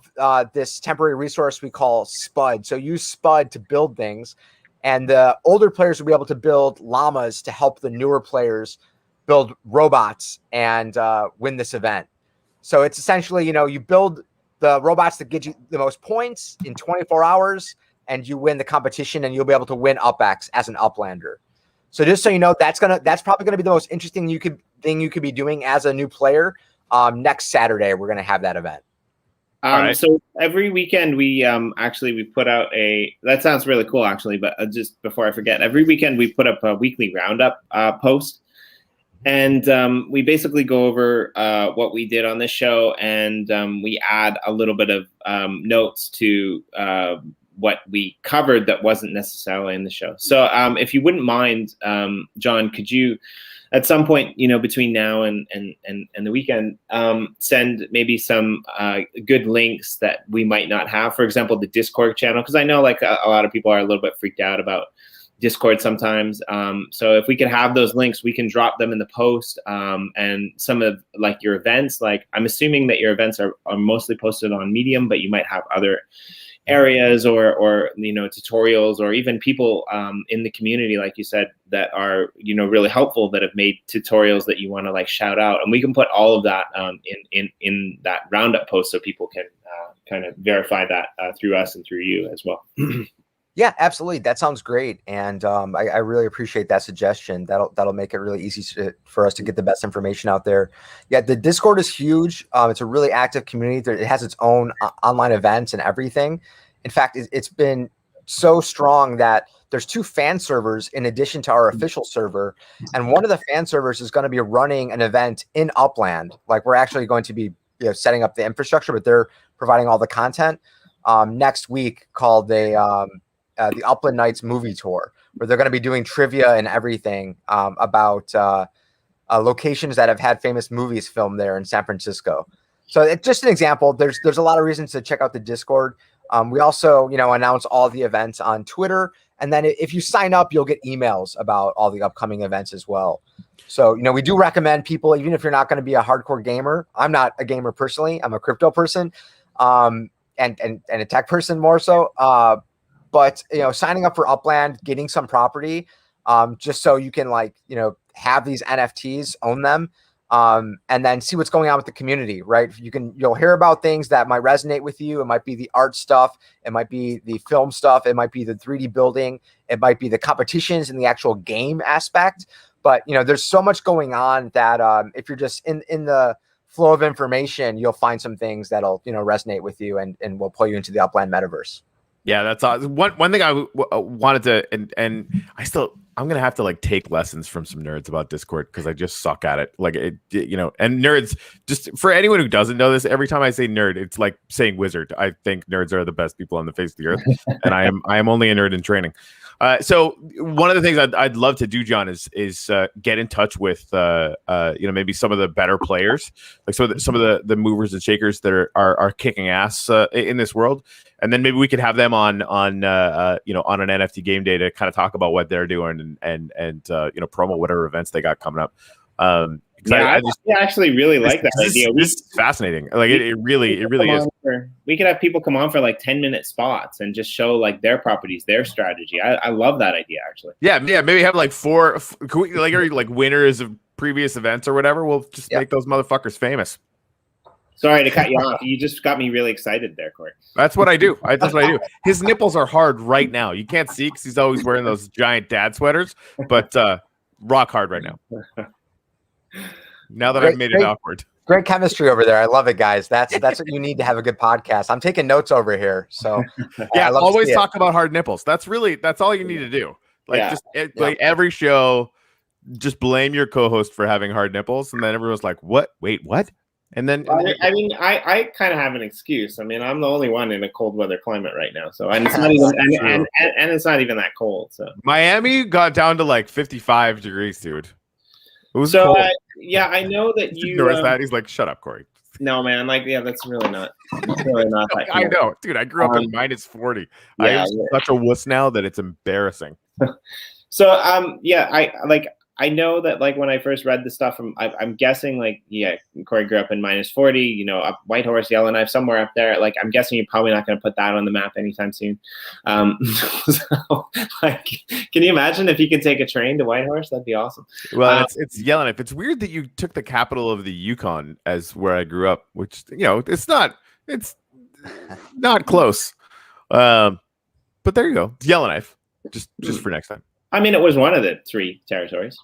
this temporary resource we call Spud. So use Spud to build things. And the older players will be able to build llamas to help the newer players build robots and win this event. So it's essentially, you build the robots that get you the most points in 24 hours, and you win the competition, and you'll be able to win UpX as an Uplander. So just so you know, that's probably gonna be the most interesting thing you could be doing as a new player. Next Saturday, we're gonna have that event. right. So every weekend we put out that sounds really cool actually, but just before I forget, every weekend we put up a weekly roundup post, and we basically go over what we did on this show, and we add a little bit of notes to what we covered that wasn't necessarily in the show. So if you wouldn't mind, John, could you at some point, between now and the weekend, send maybe some good links that we might not have. For example, the Discord channel, because I know like a lot of people are a little bit freaked out about Discord sometimes. So if we could have those links, we can drop them in the post. And some of like your events, like I'm assuming that your events are mostly posted on Medium, but you might have other areas or tutorials, or even people in the community, like you said, that are really helpful, that have made tutorials that you want to like shout out, and we can put all of that in that roundup post, so people can kind of verify that through us and through you as well. Yeah, absolutely. That sounds great, and I really appreciate that suggestion. That'll make it really easy for us to get the best information out there. Yeah, the Discord is huge. It's a really active community. It has its own online events and everything. In fact, it's been so strong that there's 2 fan servers in addition to our official server, and one of the fan servers is going to be running an event in Upland. Like, we're actually going to be setting up the infrastructure, but they're providing all the content next week, called the Upland Nights movie tour, where they're going to be doing trivia and everything about locations that have had famous movies filmed there in San Francisco. So it's just an example. There's a lot of reasons to check out the Discord. We also, announce all the events on Twitter. And then if you sign up, you'll get emails about all the upcoming events as well. So, we do recommend people, even if you're not going to be a hardcore gamer. I'm not a gamer personally. I'm a crypto person and a tech person more so. But, signing up for Upland, getting some property, just so you can have these NFTs, own them, and then see what's going on with the community, right? You'll hear about things that might resonate with you. It might be the art stuff. It might be the film stuff. It might be the 3D building. It might be the competitions and the actual game aspect. But, there's so much going on that if you're just in the flow of information, you'll find some things that'll, resonate with you and will pull you into the Upland metaverse. Yeah, that's awesome. One thing I wanted to, and I'm gonna have to take lessons from some nerds about Discord, because I just suck at it. And nerds, just for anyone who doesn't know this, every time I say nerd, it's like saying wizard. I think nerds are the best people on the face of the earth, and I am only a nerd in training. So one of the things I'd love to do, John, is get in touch with maybe some of the better players, like some of the movers and shakers that are kicking ass in this world, and then maybe we could have them on an NFT game day to kind of talk about what they're doing and promo whatever events they got coming up. I actually really like that idea. This is fascinating. It really is. We could have people come on for 10-minute spots and just show their properties, their strategy. I love that idea, actually. Yeah. Maybe have 4 winners of previous events or whatever. We'll just make those motherfuckers famous. Sorry to cut you off. You just got me really excited there, Corey. That's what I do. That's what I do. His nipples are hard right now. You can't see because he's always wearing those giant dad sweaters, but rock hard right now. Now that I've made it awkward. Great chemistry over there. I love it, guys. That's what you need to have a good podcast. I'm taking notes over here. So yeah, always talk about hard nipples. That's all you need to do. Every show, just blame your co-host for having hard nipples, and then everyone's like, "What? Wait, what?" And then I kind of have an excuse. I mean, I'm the only one in a cold weather climate right now, so and it's not even and it's not even that cold. So Miami got down to 55 degrees, dude. It was so cold. I know that you noticed that. He's like, "Shut up, Corey." No, man. That's really not. That I know, dude. I grew up in minus 40. I am such a wuss now that it's embarrassing. So I know that when I first read the stuff, I'm guessing Corey grew up in minus 40, up Whitehorse, Yellowknife, somewhere up there. I'm guessing you're probably not going to put that on the map anytime soon. So, can you imagine if you could take a train to Whitehorse? That'd be awesome. Well, it's Yellowknife. It's weird that you took the capital of the Yukon as where I grew up, which it's not close. But there you go. It's Yellowknife. Just for next time. I mean, it was one of the 3 territories.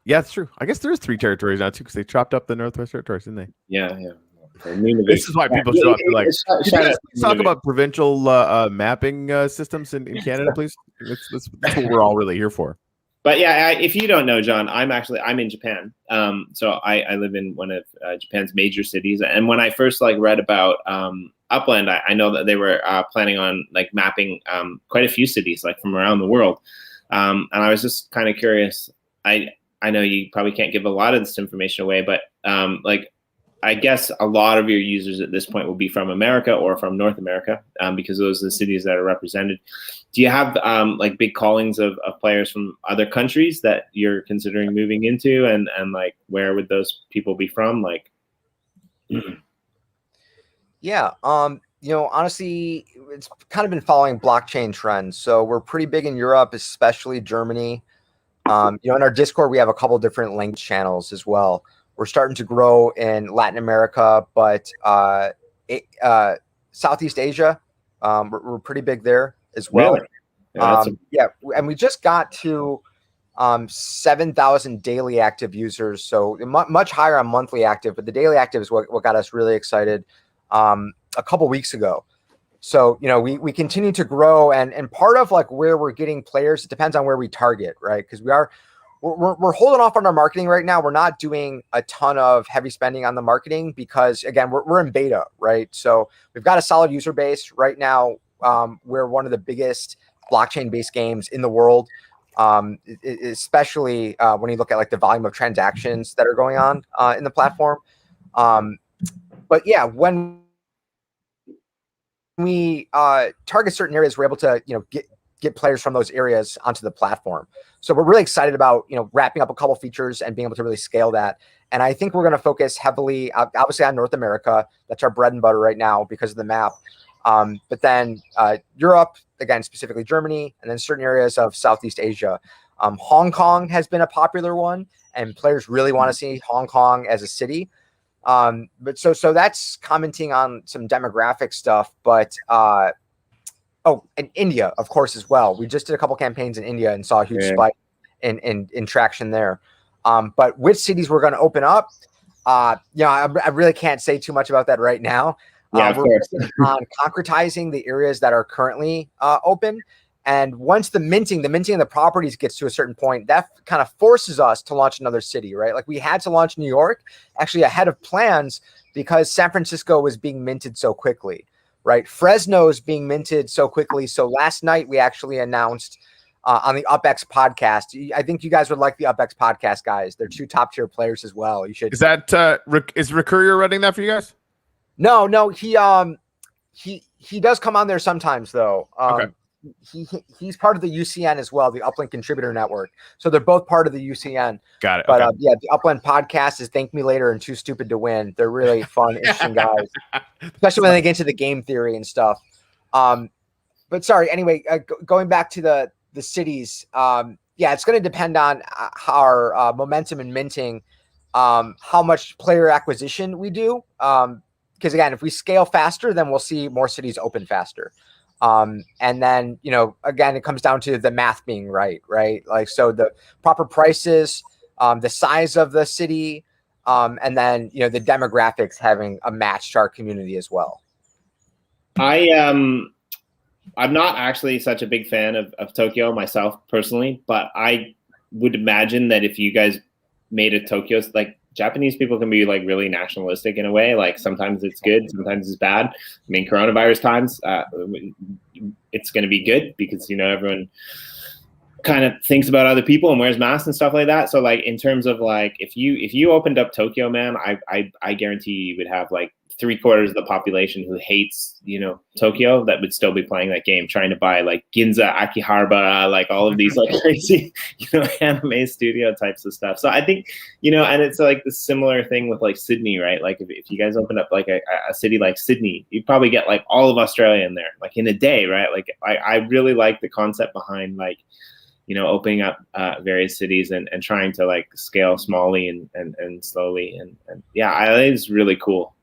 Yeah, it's true. I guess there's 3 territories now too, because they chopped up the Northwest Territories, didn't they? Yeah. This is why people show up. They're like, Shout can you guys out to talk Nunavut. about provincial mapping systems in Canada, please? That's what we're all really here for. But yeah, if you don't know, John, I'm in Japan. So I live in one of Japan's major cities. And when I first read about Upland, I know that they were planning on mapping quite a few cities from around the world. And I was just kind of curious. I know you probably can't give a lot of this information away, but I guess a lot of your users at this point will be from America or from North America, because those are the cities that are represented. Do you have big callings of players from other countries that you're considering moving into, and where would those people be from? Yeah. Honestly, it's kind of been following blockchain trends. So we're pretty big in Europe, especially Germany. In our Discord, we have a couple different language channels as well. We're starting to grow in Latin America, but Southeast Asia, we're pretty big there as well. Really? And we just got to 7,000 daily active users, so much higher on monthly active, but the daily active is what got us really excited a couple weeks ago. So we continue to grow, and part of where we're getting players, it depends on where we target, right? Because we're holding off on our marketing right now. We're not doing a ton of heavy spending on the marketing because, again, we're in beta, right? So we've got a solid user base right now. We're one of the biggest blockchain-based games in the world, especially when you look at the volume of transactions that are going on in the platform. But yeah, when we target certain areas, we're able to get players from those areas onto the platform. So we're really excited about wrapping up a couple features and being able to really scale that. And I think we're going to focus heavily, obviously, on North America. That's our bread and butter right now because of the map. But then Europe, again, specifically Germany, and then certain areas of Southeast Asia. Hong Kong has been a popular one, and players really want to see Hong Kong as a city. But so that's commenting on some demographic stuff. But and India, of course, as well. We just did a couple campaigns in India and saw a huge spike in traction there. But which cities we're going to open up, I really can't say too much about that right now. Of we're course. on concretizing the areas that are currently open. And once the minting of the properties gets to a certain point, that kind of forces us to launch another city, right? We had to launch New York actually ahead of plans because San Francisco was being minted so quickly, right? Fresno's being minted so quickly. So last night we actually announced on the UpX podcast. I think you guys would like the UpX podcast, guys. They're two top tier players as well. You should. Is that is Recurrier running that for you guys? No, he does come on there sometimes though. Okay. He's part of the UCN as well, the Upland Contributor Network. So they're both part of the UCN. Got it. But okay. The Upland podcast is Thank Me Later and Too Stupid to Win. They're really fun, interesting guys, especially when they get into the game theory and stuff. But sorry, anyway, going back to the cities, it's going to depend on our momentum in minting, how much player acquisition we do. Because again, if we scale faster, then we'll see more cities open faster. And then, again, it comes down to the math being right? So the proper prices, the size of the city, and then, the demographics having a match to our community as well. I'm not actually such a big fan of Tokyo myself personally, but I would imagine that if you guys made a Tokyo, Japanese people can be really nationalistic in a way. Sometimes it's good, sometimes it's bad. I mean, coronavirus times, it's going to be good because everyone kind of thinks about other people and wears masks and stuff like that. So in terms of if you opened up Tokyo, man, I guarantee you would have 3/4 of the population who hates Tokyo that would still be playing that game, trying to buy Ginza, Akihabara, all of these crazy anime studio types of stuff. So I think and it's the similar thing with Sydney, right? If you guys open up a city like Sydney, you'd probably get all of Australia in there in a day, right? I really like the concept behind opening up various cities and trying to scale smallly and slowly and I think it's really cool.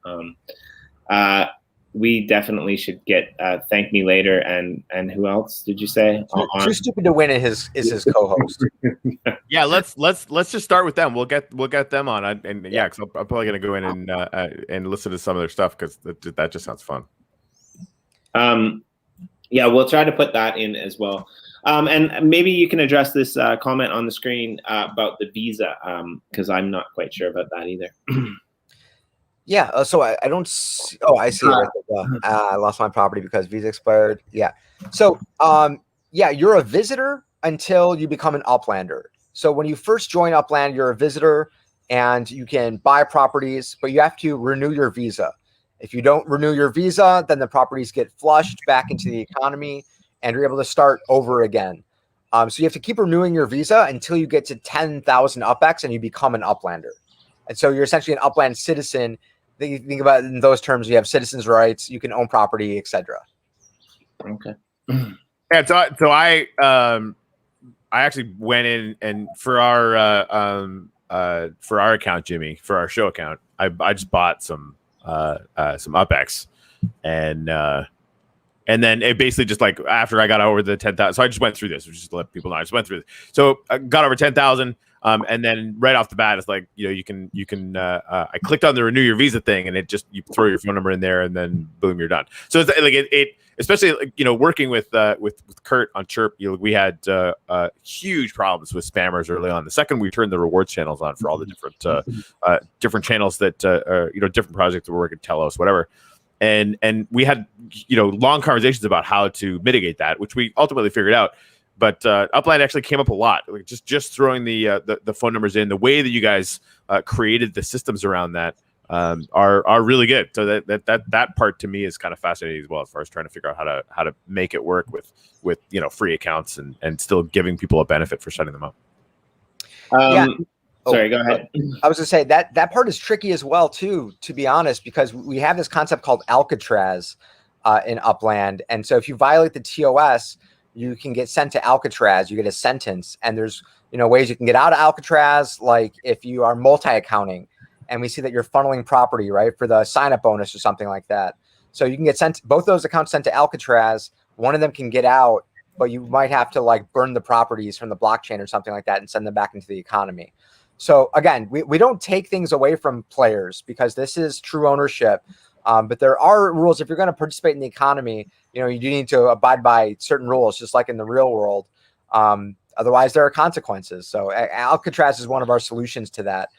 we definitely should get Thank Me Later and who else did you say? Too Stupid to Win is his co-host. Yeah, let's just start with them. We'll get them on, and yeah, because I'm probably gonna go in and listen to some of their stuff because that just sounds fun. Yeah, we'll try to put that in as well. And maybe you can address this comment on the screen about the visa, because I'm not quite sure about that either. Yeah, so I don't see, oh, I see it right there. I lost my property because visa expired. Yeah. So, yeah, you're a visitor until you become an Uplander. So when you first join Upland, you're a visitor and you can buy properties, but you have to renew your visa. If you don't renew your visa, then the properties get flushed back into the economy and you're able to start over again. So you have to keep renewing your visa until you get to 10,000 UpX and you become an Uplander. And so you're essentially an Upland citizen. You think about it in those terms, you have citizens' rights, you can own property, etc. Okay. Yeah, so I actually went in and for our account, Jimmy, for our show account, I just bought some UpX, and then it basically just like after I got over the 10,000, so I just went through this, just to let people know. I just went through this. So I got over 10,000. And then right off the bat, it's like, you can I clicked on the renew your visa thing and it just, you throw your phone number in there and then boom, you're done. So it's like it especially, like, working with Kurt on Chirp, we had huge problems with spammers early on. The second we turned the rewards channels on for all the different channels that, different projects that were working, Telos, whatever. And we had, long conversations about how to mitigate that, which we ultimately figured out. But Upland actually came up a lot. Like just throwing the phone numbers in, the way that you guys created the systems around that are really good. So that part to me is kind of fascinating as well, as far as trying to figure out how to make it work with free accounts and still giving people a benefit for setting them up. Sorry, go ahead. I was gonna say that part is tricky as well too, to be honest, because we have this concept called Alcatraz in Upland, and so if you violate the TOS, you can get sent to Alcatraz. You get a sentence, and there's ways you can get out of Alcatraz, like if you are multi-accounting, and we see that you're funneling property right for the sign-up bonus or something like that. So you can get sent both those accounts sent to Alcatraz. One of them can get out, but you might have to like burn the properties from the blockchain or something like that and send them back into the economy. So again, we don't take things away from players because this is true ownership. But there are rules. If you're going to participate in the economy, you do need to abide by certain rules, just like in the real world. Otherwise, there are consequences. So Alcatraz is one of our solutions to that.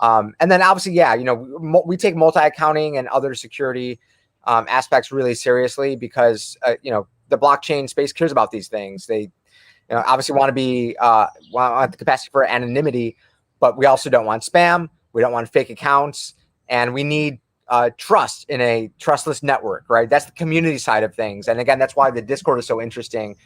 And then obviously, yeah, we take multi-accounting and other security aspects really seriously because, the blockchain space cares about these things. They obviously want the capacity for anonymity, but we also don't want spam. We don't want fake accounts, and we need trust in a trustless network, right? That's the community side of things. And again, that's why the Discord is so interesting,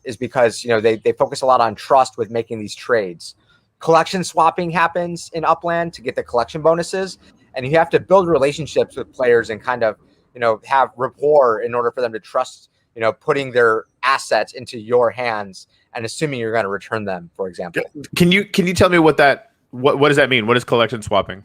is because, they focus a lot on trust with making these trades. Collection swapping happens in Upland to get the collection bonuses. And you have to build relationships with players and kind of, have rapport in order for them to trust, putting their assets into your hands and assuming you're going to return them, for example. Can you tell me what does that mean? What is collection swapping?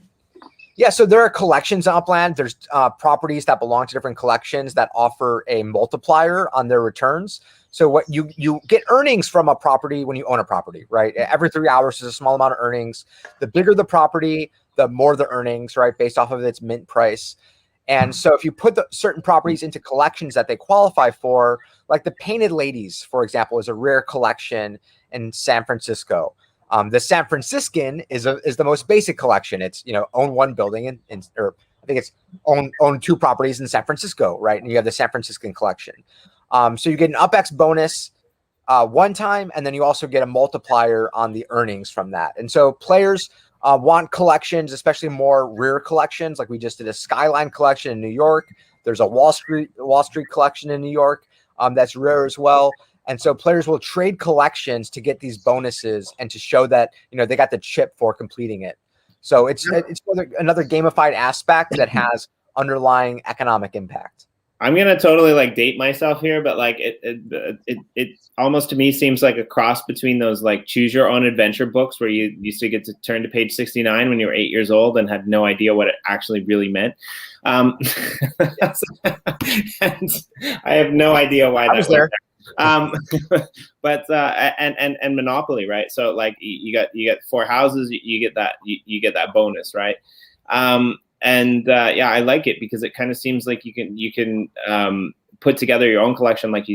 Yeah, so there are collections in Upland. There's properties that belong to different collections that offer a multiplier on their returns. So what you get earnings from a property when you own a property, right? Every 3 hours is a small amount of earnings. The bigger the property, the more the earnings, right? Based off of its mint price. And so if you put certain properties into collections that they qualify for, like the Painted Ladies, for example, is a rare collection in San Francisco. The San Franciscan is the most basic collection. It's own one building or I think it's own two properties in San Francisco, right? And you have the San Franciscan collection. So you get an UpX bonus one time, and then you also get a multiplier on the earnings from that. And so players want collections, especially more rare collections. Like we just did a Skyline collection in New York. There's a Wall Street collection in New York that's rare as well. And so players will trade collections to get these bonuses and to show that, they got the chip for completing it. So it's another gamified aspect that has underlying economic impact. I'm gonna totally like date myself here, but like it almost to me seems like a cross between those like choose your own adventure books where you used to get to turn to page 69 when you were 8 years old and had no idea what it actually really meant. And I have no idea why that was there. But and Monopoly, right? So like you get 4 houses, you get that bonus, right? Yeah, I like it because it kind of seems like you can put together your own collection, like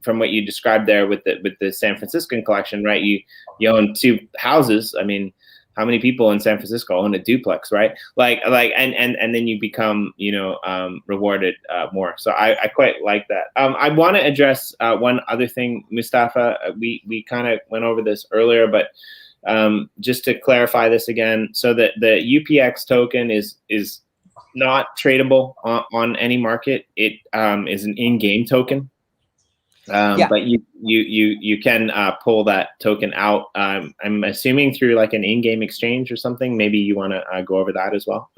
from what you described there with the San Franciscan collection, right? You own 2 houses. I mean, how many people in San Francisco own a duplex, right? And then you become rewarded more. So I quite like that. I want to address one other thing, Mustafa. We kind of went over this earlier, but just to clarify this again, so that the UPX token is not tradable on any market. It is an in-game token, but you can pull that token out. I'm assuming through like an in-game exchange or something. Maybe you want to go over that as well.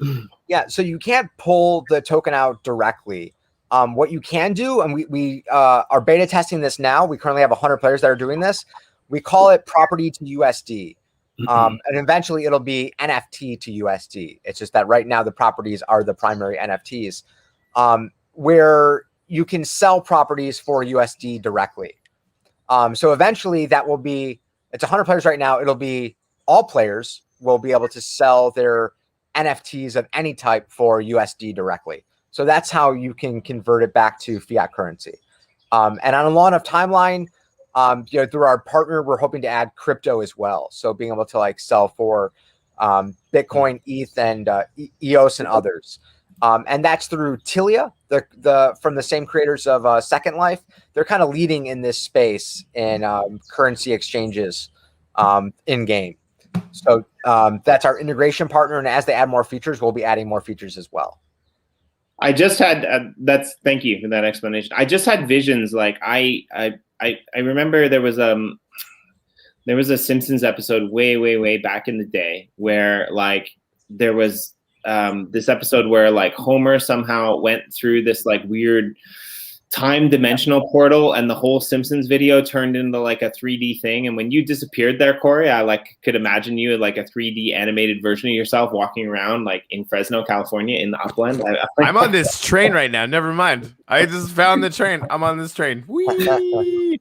Yeah, so you can't pull the token out directly. What you can do, and we are beta testing this now. We currently have 100 players that are doing this. We call it property to USD. And eventually it'll be NFT to USD. It's just that right now the properties are the primary NFTs, where you can sell properties for USD directly. So eventually that will be, it's 100 players right now. It'll be all players will be able to sell their NFTs of any type for USD directly. So that's how you can convert it back to fiat currency. And on a long enough timeline, through our partner, we're hoping to add crypto as well. So being able to like sell for Bitcoin, ETH, and EOS and others. And that's through Tilia, the from the same creators of Second Life. They're kind of leading in this space in currency exchanges in game. So that's our integration partner. And as they add more features, we'll be adding more features as well. I just had thank you for that explanation. I just had visions like I remember there was a Simpsons episode way back in the day where like there was this episode where like Homer somehow went through this like weird time dimensional portal and the whole Simpsons video turned into like a 3D thing. And when you disappeared there, Corey, I like could imagine you like a 3D animated version of yourself walking around like in Fresno, California in the Upland. I'm on this train right now. Never mind. I just found the train. I'm on this train. Whee!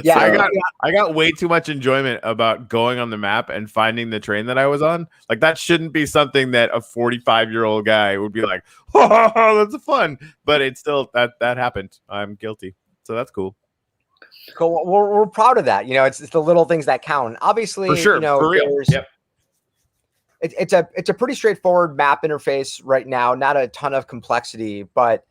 Yeah, so I got way too much enjoyment about going on the map and finding the train that I was on. Like that shouldn't be something that a 45-year-old guy would be like, oh, that's fun. But it's still that happened. I'm guilty. So that's cool. Cool. We're proud of that. It's the little things that count. Obviously, for sure. For real. Yep. It's a pretty straightforward map interface right now. Not a ton of complexity, but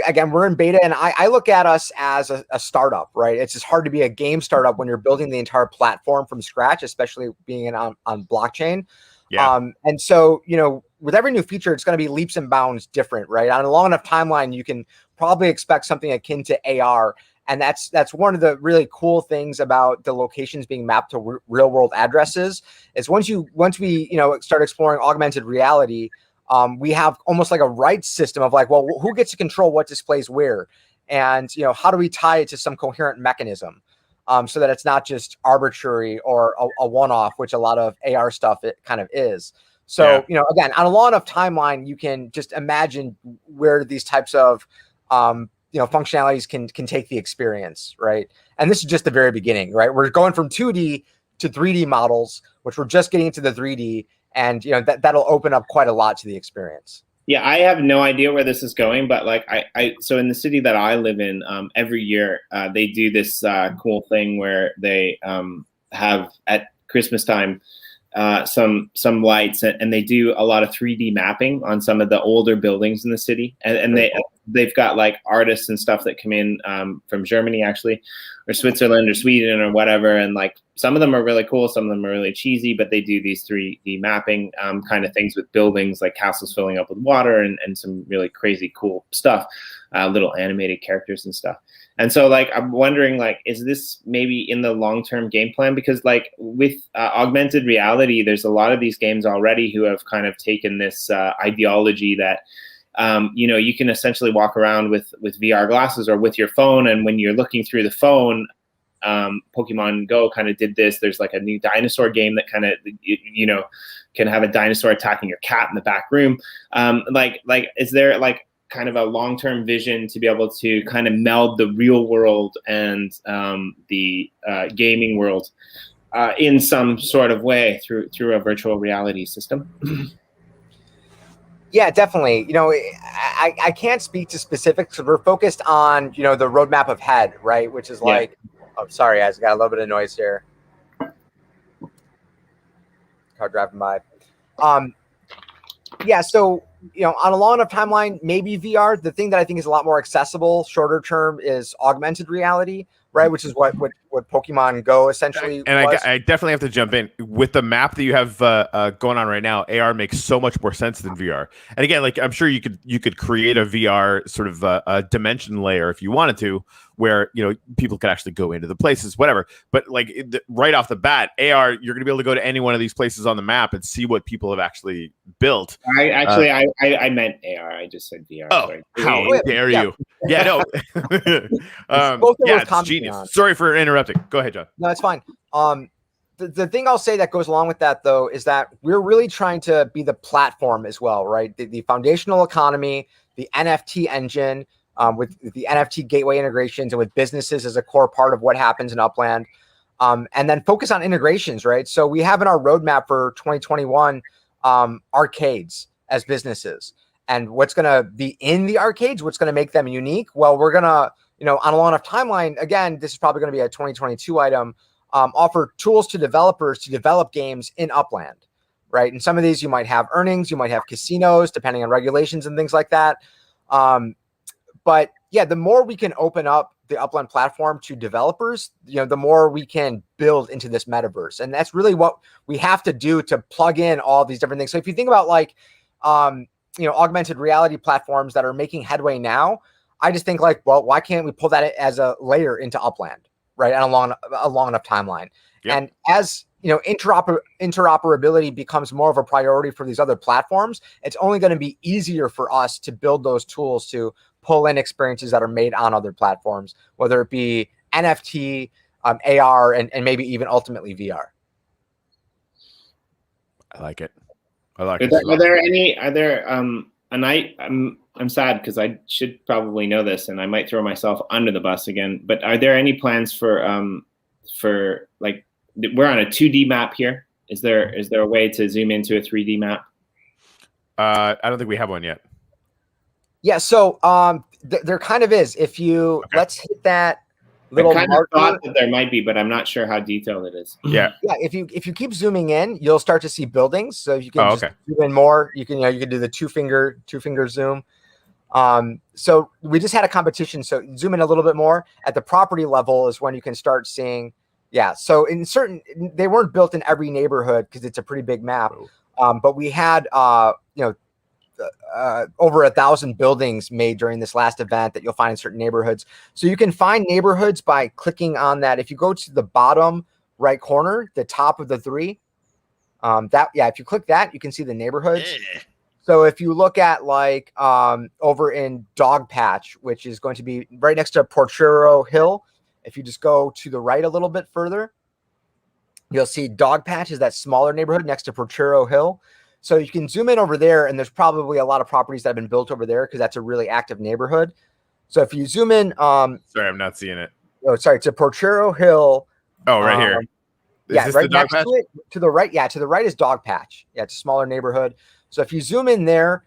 again, we're in beta, and I look at us as a startup, right? It's just hard to be a game startup when you're building the entire platform from scratch, especially being on blockchain. Yeah. And so, with every new feature, it's going to be leaps and bounds different, right? On a long enough timeline, you can probably expect something akin to AR. And that's one of the really cool things about the locations being mapped to real world addresses is once we start exploring augmented reality, we have almost like a rights system of like, well, who gets to control what displays where? And, how do we tie it to some coherent mechanism so that it's not just arbitrary or a one-off, which a lot of AR stuff it kind of is. So, again, on a long enough timeline, you can just imagine where these types of, functionalities can take the experience, right? And this is just the very beginning, right? We're going from 2D to 3D models, which we're just getting into the 3D. And that'll open up quite a lot to the experience. Yeah, I have no idea where this is going, but like so in the city that I live in, every year they do this cool thing where they have at Christmas time some lights and they do a lot of 3D mapping on some of the older buildings in the city, and they've got like artists and stuff that come in from Germany actually, or Switzerland or Sweden or whatever, and like some of them are really cool, some of them are really cheesy, but they do these 3D mapping kind of things with buildings like castles filling up with water and some really crazy cool stuff, little animated characters and stuff. And so like I'm wondering, like, is this maybe in the long-term game plan? Because like with augmented reality, there's a lot of these games already who have kind of taken this ideology that you can essentially walk around with VR glasses or with your phone, and when you're looking through the phone, Pokemon Go kind of did this. There's like a new dinosaur game that kind of can have a dinosaur attacking your cat in the back room. Is there like kind of a long-term vision to be able to kind of meld the real world and the gaming world in some sort of way through a virtual reality system? Yeah, definitely. I can't speak to specifics. We're focused on, the roadmap ahead, right? Which is like, oh, sorry, guys, got a little bit of noise here. Car driving by. So, on a long enough timeline, maybe VR. The thing that I think is a lot more accessible, shorter term, is augmented reality, right? Which is what Pokemon Go essentially was. I definitely have to jump in with the map that you have going on right now. AR makes so much more sense than VR. And again, like I'm sure you could create a VR sort of a dimension layer if you wanted to, where people could actually go into the places, whatever. But like right off the bat, AR, you're going to be able to go to any one of these places on the map and see what people have actually built. I meant AR. I just said VR. Oh, sorry. how dare you? Yeah, no. It's genius. Sorry for interrupting. Go ahead, John. No, it's fine. The thing I'll say that goes along with that, though, is that we're really trying to be the platform as well, right? The foundational economy, the NFT engine, with the NFT gateway integrations and with businesses as a core part of what happens in Upland. And then focus on integrations, right? So we have in our roadmap for 2021 arcades as businesses. And what's going to be in the arcades, what's going to make them unique? Well, we're going to, on a long enough timeline, again, this is probably going to be a 2022 item, offer tools to developers to develop games in Upland, right? And some of these you might have earnings, you might have casinos, depending on regulations and things like that. But yeah, the more we can open up the Upland platform to developers, the more we can build into this metaverse. And that's really what we have to do to plug in all these different things. So if you think about like, augmented reality platforms that are making headway now, I just think like, well, why can't we pull that as a layer into Upland, right? And a long enough timeline. Yep. And as interoperability becomes more of a priority for these other platforms, it's only going to be easier for us to build those tools to pull in experiences that are made on other platforms, whether it be NFT, AR, and maybe even ultimately VR. I like it. I'm sad because I should probably know this and I might throw myself under the bus again, but are there any plans for like, we're on a 2D map here. Is there a way to zoom into a 3D map? I don't think we have one yet. Yeah, so there kind of is. If you let's hit that little I kind of marker. thought that there might be, but I'm not sure how detailed it is. Yeah. If you keep zooming in, you'll start to see buildings. So you can zoom in more. You can do the two finger zoom. So we just had a competition. So zoom in a little bit more at the property level is when you can start seeing. Yeah. So they weren't built in every neighborhood because it's a pretty big map. But we had over 1,000 buildings made during this last event that you'll find in certain neighborhoods. So you can find neighborhoods by clicking on that. If you go to the bottom right corner, the top of the three, if you click that, you can see the neighborhoods. So if you look at like over in Dog Patch, which is going to be right next to Porchero Hill, if you just go to the right a little bit further, you'll see Dog Patch is that smaller neighborhood next to Porchero Hill. So you can zoom in over there, and there's probably a lot of properties that have been built over there because that's a really active neighborhood. So if you zoom in, sorry, I'm not seeing it. Oh, sorry, to Porchero Hill. Oh, right here. Right next to it. To the right, to the right is Dog Patch. Yeah, it's a smaller neighborhood. So if you zoom in there,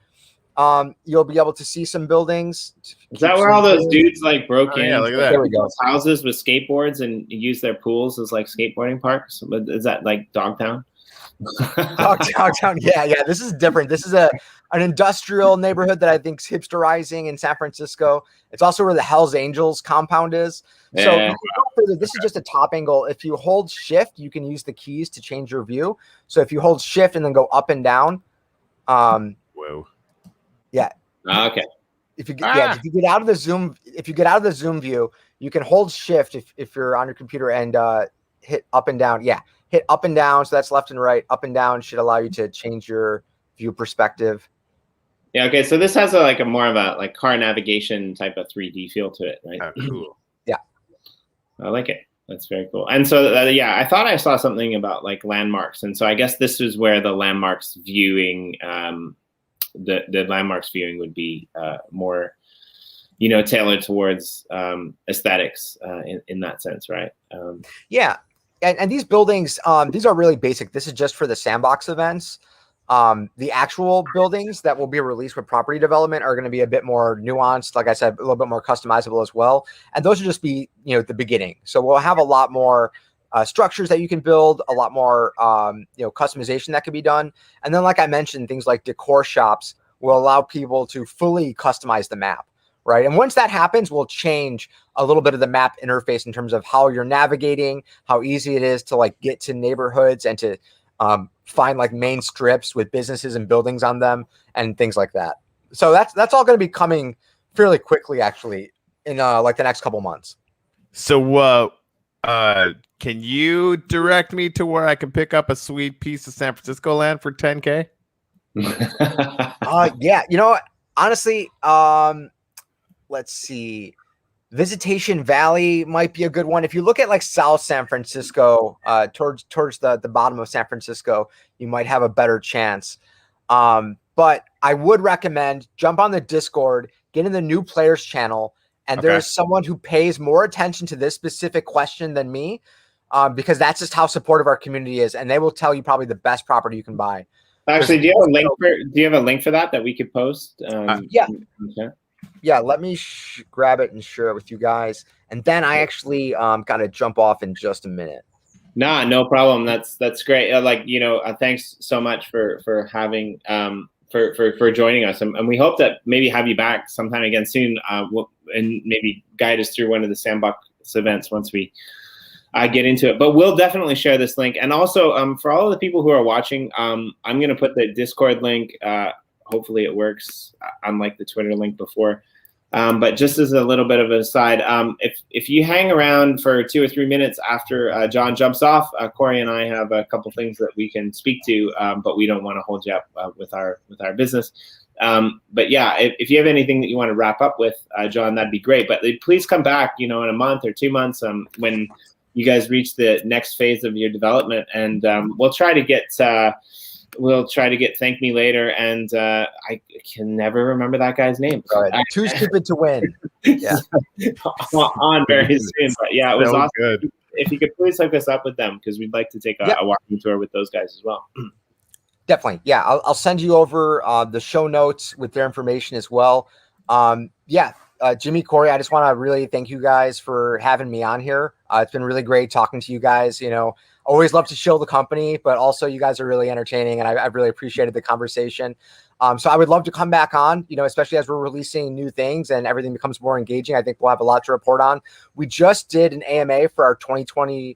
you'll be able to see some buildings. Is that where all those dudes like broke in? Yeah, look at that. There we go. Houses with skateboards and use their pools as like skateboarding parks? Is that like Dogtown? Dogtown. Yeah. This is different. This is an industrial neighborhood that I think is hipsterizing in San Francisco. It's also where the Hells Angels compound is. So this is just a top angle. If you hold shift, you can use the keys to change your view. So if you hold shift and then go up and down. Whoa. Yeah. Okay. If you get out of the zoom view, you can hold shift if you're on your computer and hit up and down. Yeah. Hit up and down. So that's left and right. Up and down should allow you to change your view perspective. Yeah. Okay. So this has a more of a like car navigation type of 3D feel to it, right? Oh, cool. Yeah. I like it. That's very cool. And so, yeah, I thought I saw something about like landmarks. And so I guess this is where the landmarks viewing, the landmarks viewing would be more, tailored towards aesthetics in that sense, right? Yeah. And these buildings, these are really basic. This is just for the sandbox events. The actual buildings that will be released with property development are going to be a bit more nuanced. Like I said, a little bit more customizable as well. And those will just be, the beginning. So we'll have a lot more structures that you can build, a lot more, customization that can be done. And then, like I mentioned, things like Decor Shops will allow people to fully customize the map, right? And once that happens, we'll change a little bit of the map interface in terms of how you're navigating, how easy it is to like get to neighborhoods and to find like main strips with businesses and buildings on them and things like that. So that's all going to be coming fairly quickly, actually, in like the next couple months. So can you direct me to where I can pick up a sweet piece of San Francisco land for 10K? Yeah, honestly, let's see. Visitation Valley might be a good one. If you look at like South San Francisco, towards the bottom of San Francisco, you might have a better chance. But I would recommend jump on the Discord, get in the new players channel, and there's someone who pays more attention to this specific question than me, because that's just how supportive our community is, and they will tell you probably the best property you can buy. Actually, do you have a link for that we could post? Yeah. Okay. Yeah, let me grab it and share it with you guys. And then I actually got to jump off in just a minute. Nah, no problem. That's great. Thanks so much for having for joining us, and we hope that maybe have you back sometime again soon, and maybe guide us through one of the Sandbox events once we get into it. But we'll definitely share this link, and also for all of the people who are watching, I'm going to put the Discord link. Hopefully it works, unlike the Twitter link before. But just as a little bit of an aside, if you hang around for 2 or 3 minutes after John jumps off, Corey and I have a couple things that we can speak to, but we don't want to hold you up with our business. But yeah, if you have anything that you want to wrap up with, John, that'd be great. But please come back, in a month or 2 months, when you guys reach the next phase of your development, and we'll try to get. Thank Me Later, and I can never remember that guy's name. Too stupid to win. Yeah, on very soon. But yeah, it was awesome. Good. If you could please hook us up with them, because we'd like to take a walking tour with those guys as well. Definitely. Yeah, I'll send you over the show notes with their information as well. Jimmy, Corey, I just want to really thank you guys for having me on here. It's been really great talking to you guys. Always love to show the company, but also you guys are really entertaining, and I've really appreciated the conversation. So I would love to come back on, especially as we're releasing new things and everything becomes more engaging. I think we'll have a lot to report on. We just did an AMA for our 2021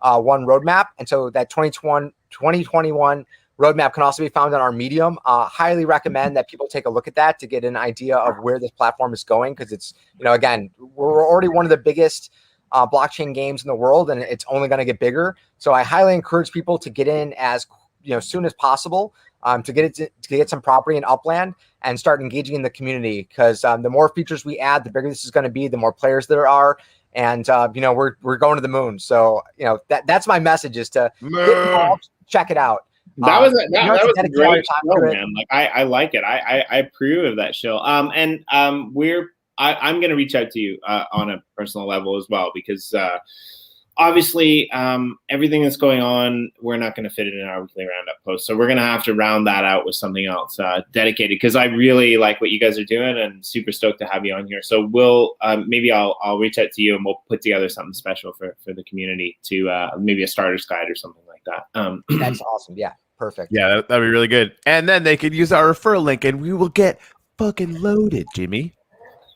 roadmap. And so that 2021 roadmap can also be found on our Medium. Highly recommend that people take a look at that to get an idea of where this platform is going. Because it's, again, we're already one of the biggest blockchain games in the world, and it's only going to get bigger. So I highly encourage people to get in as soon as possible, to get some property in Upland and start engaging in the community. Because the more features we add, the bigger this is going to be, the more players there are, and we're going to the moon. So that's my message, is to get involved, check it out. That was a great show, man. Like I like it. I approve of that show. I'm going to reach out to you on a personal level as well, because obviously everything that's going on, we're not going to fit it in our weekly roundup post. So we're going to have to round that out with something else dedicated, because I really like what you guys are doing, and super stoked to have you on here. So we'll maybe I'll reach out to you, and we'll put together something special for the community, to maybe a starter's guide or something like that. That's awesome. Yeah, perfect. Yeah, that'd be really good. And then they could use our referral link, and we will get fucking loaded, Jimmy.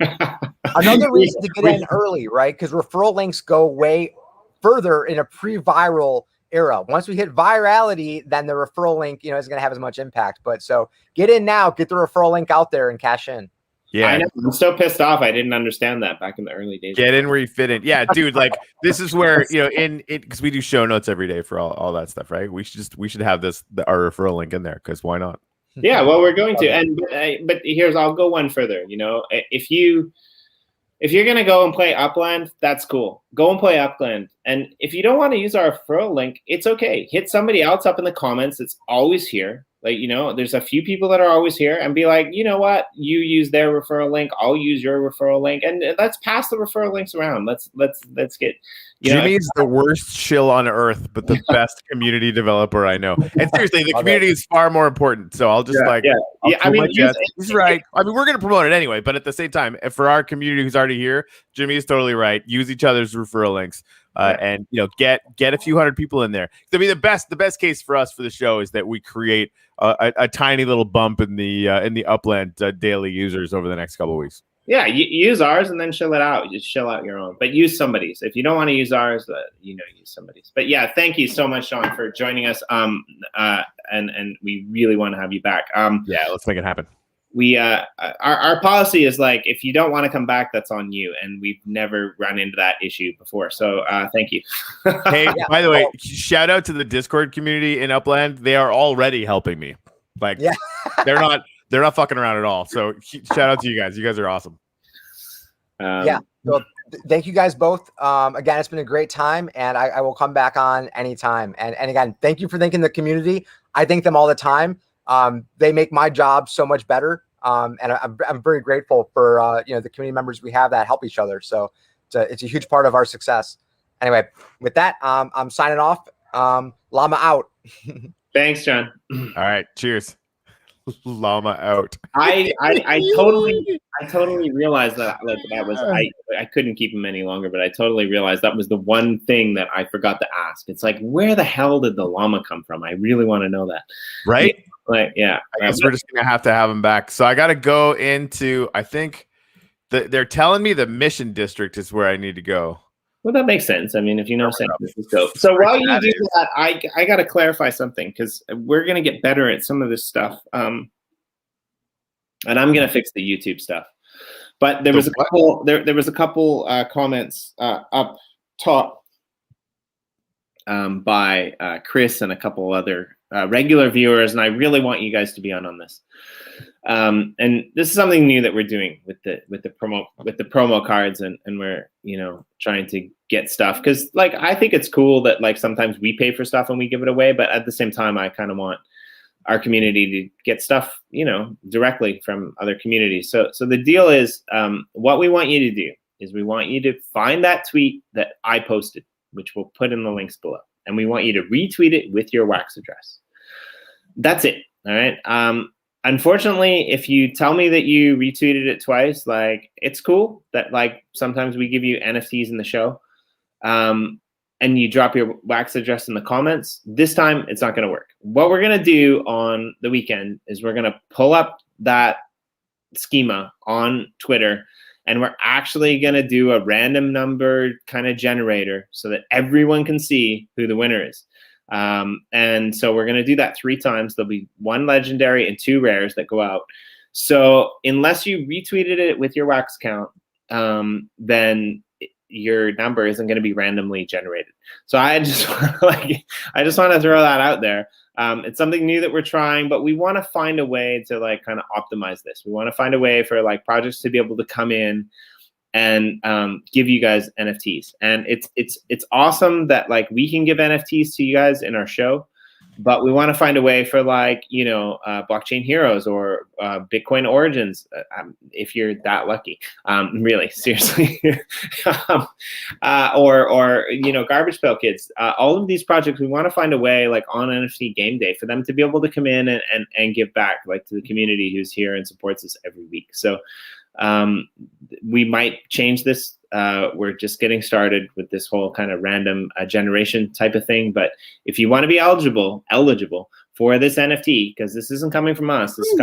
Another reason to get in early, right? Because referral links go way further in a pre-viral era. Once we hit virality, then the referral link, isn't going to have as much impact. But so get in now, get the referral link out there, and cash in. Yeah, I know. I'm so pissed off. I didn't understand that back in the early days. Get in where you fit in. Yeah, dude. Like, this is where because we do show notes every day for all that stuff, right? We should have our referral link in there, because why not? Yeah, well, we're going to, and but here's, I'll go one further. You know, if you're gonna go and play Upland, that's cool. Go and play Upland, and if you don't want to use our referral link, it's okay. Hit somebody else up in the comments. It's always here. Like, you know, there's a few people that are always here, and be like, you know what, you use their referral link, I'll use your referral link, and let's pass the referral links around. Let's get. Jimmy's the worst shill on earth, but the best community developer I know. And seriously, the community is far more important. So I'll just I mean, he's right. I mean, we're going to promote it anyway, but at the same time, for our community who's already here, Jimmy is totally right. Use each other's referral links, and you know, get a few hundred people in there. I mean, the best case for us for the show is that we create a tiny little bump in the Upland daily users over the next couple of weeks. Yeah, use ours and then shill it out. Just shill out your own, but use somebody's. If you don't want to use ours, use somebody's. But yeah, thank you so much, Sean, for joining us. And we really want to have you back. Yeah, let's make it happen. We our policy is like, if you don't want to come back, that's on you, and we've never run into that issue before. So thank you. Hey, by the way, shout out to the Discord community in Upland. They are already helping me. Like, they're not fucking around at all. So shout out to you guys. You guys are awesome. So thank you guys both. Again, it's been a great time, and I will come back on anytime. And again, thank you for thanking the community. I thank them all the time. They make my job so much better. And I'm very grateful for the community members we have that help each other. So it's a huge part of our success. Anyway, with that, I'm signing off. Llama out. Thanks, John. All right, cheers. Llama out. I totally realized that was I couldn't keep him any longer, but I totally realized that was the one thing that I forgot to ask. It's like, where the hell did the llama come from? I really want to know that. Right? Like, yeah. I guess we're just gonna have to have him back. So I got to go into. I think they're telling me the Mission District is where I need to go. Well, that makes sense. I mean, if you know San Francisco. So while you do that, I got to clarify something, because we're going to get better at some of this stuff. And I'm going to fix the YouTube stuff. But there was a couple comments up top by Chris and a couple other regular viewers, and I really want you guys to be on this. And this is something new that we're doing with the promo cards, and we're trying to get stuff, because like, I think it's cool that like sometimes we pay for stuff and we give it away, but at the same time I kind of want our community to get stuff directly from other communities. So the deal is, what we want you to do is we want you to find that tweet that I posted, which we'll put in the links below, and we want you to retweet it with your wax address. That's it. All right. Unfortunately, if you tell me that you retweeted it twice, like, it's cool that like sometimes we give you NFTs in the show, and you drop your wax address in the comments. This time, it's not going to work. What we're going to do on the weekend is we're going to pull up that schema on Twitter, and we're actually going to do a random number kind of generator so that everyone can see who the winner is. And so we're going to do that 3 times. There'll be 1 legendary and 2 rares that go out. So unless you retweeted it with your wax count, then your number isn't going to be randomly generated. So I just want to throw that out there. It's something new that we're trying, but we want to find a way to like kind of optimize this. We want to find a way for like projects to be able to come in and give you guys NFTs. And it's awesome that like we can give NFTs to you guys in our show, but we want to find a way for like, Blockchain Heroes or Bitcoin Origins, if you're that lucky, really, seriously, or Garbage Pail Kids, all of these projects, we want to find a way like on NFT Game Day for them to be able to come in and give back like to the community who's here and supports us every week. So we might change this. We're just getting started with this whole kind of random generation type of thing. But if you want to be eligible for this NFT, because this isn't coming from us, this is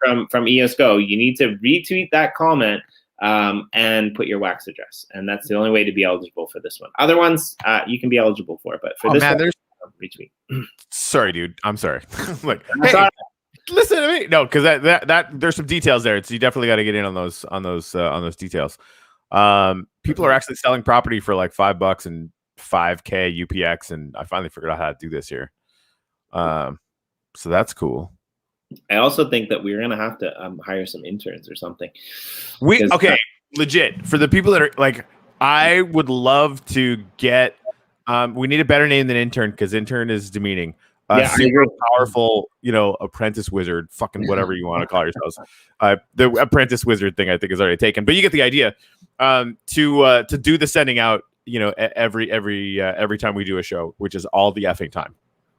coming from EOSGO, you need to retweet that comment and put your wax address. And that's the only way to be eligible for this one. Other ones you can be eligible for, but for this one, retweet. Sorry, dude. I'm sorry. Like, hey, listen to me. No, because that there's some details there. So you definitely got to get in on those details. People are actually selling property for like $5 and 5K UPX, and I finally figured out how to do this here. So that's cool. I also think that we're gonna have to hire some interns or something. Legit for the people that are like, I would love to get. We need a better name than intern because intern is demeaning. Super powerful, apprentice wizard, fucking whatever you want to call yourselves. The apprentice wizard thing I think is already taken, but you get the idea. To do the sending out, every time we do a show, which is all the effing time.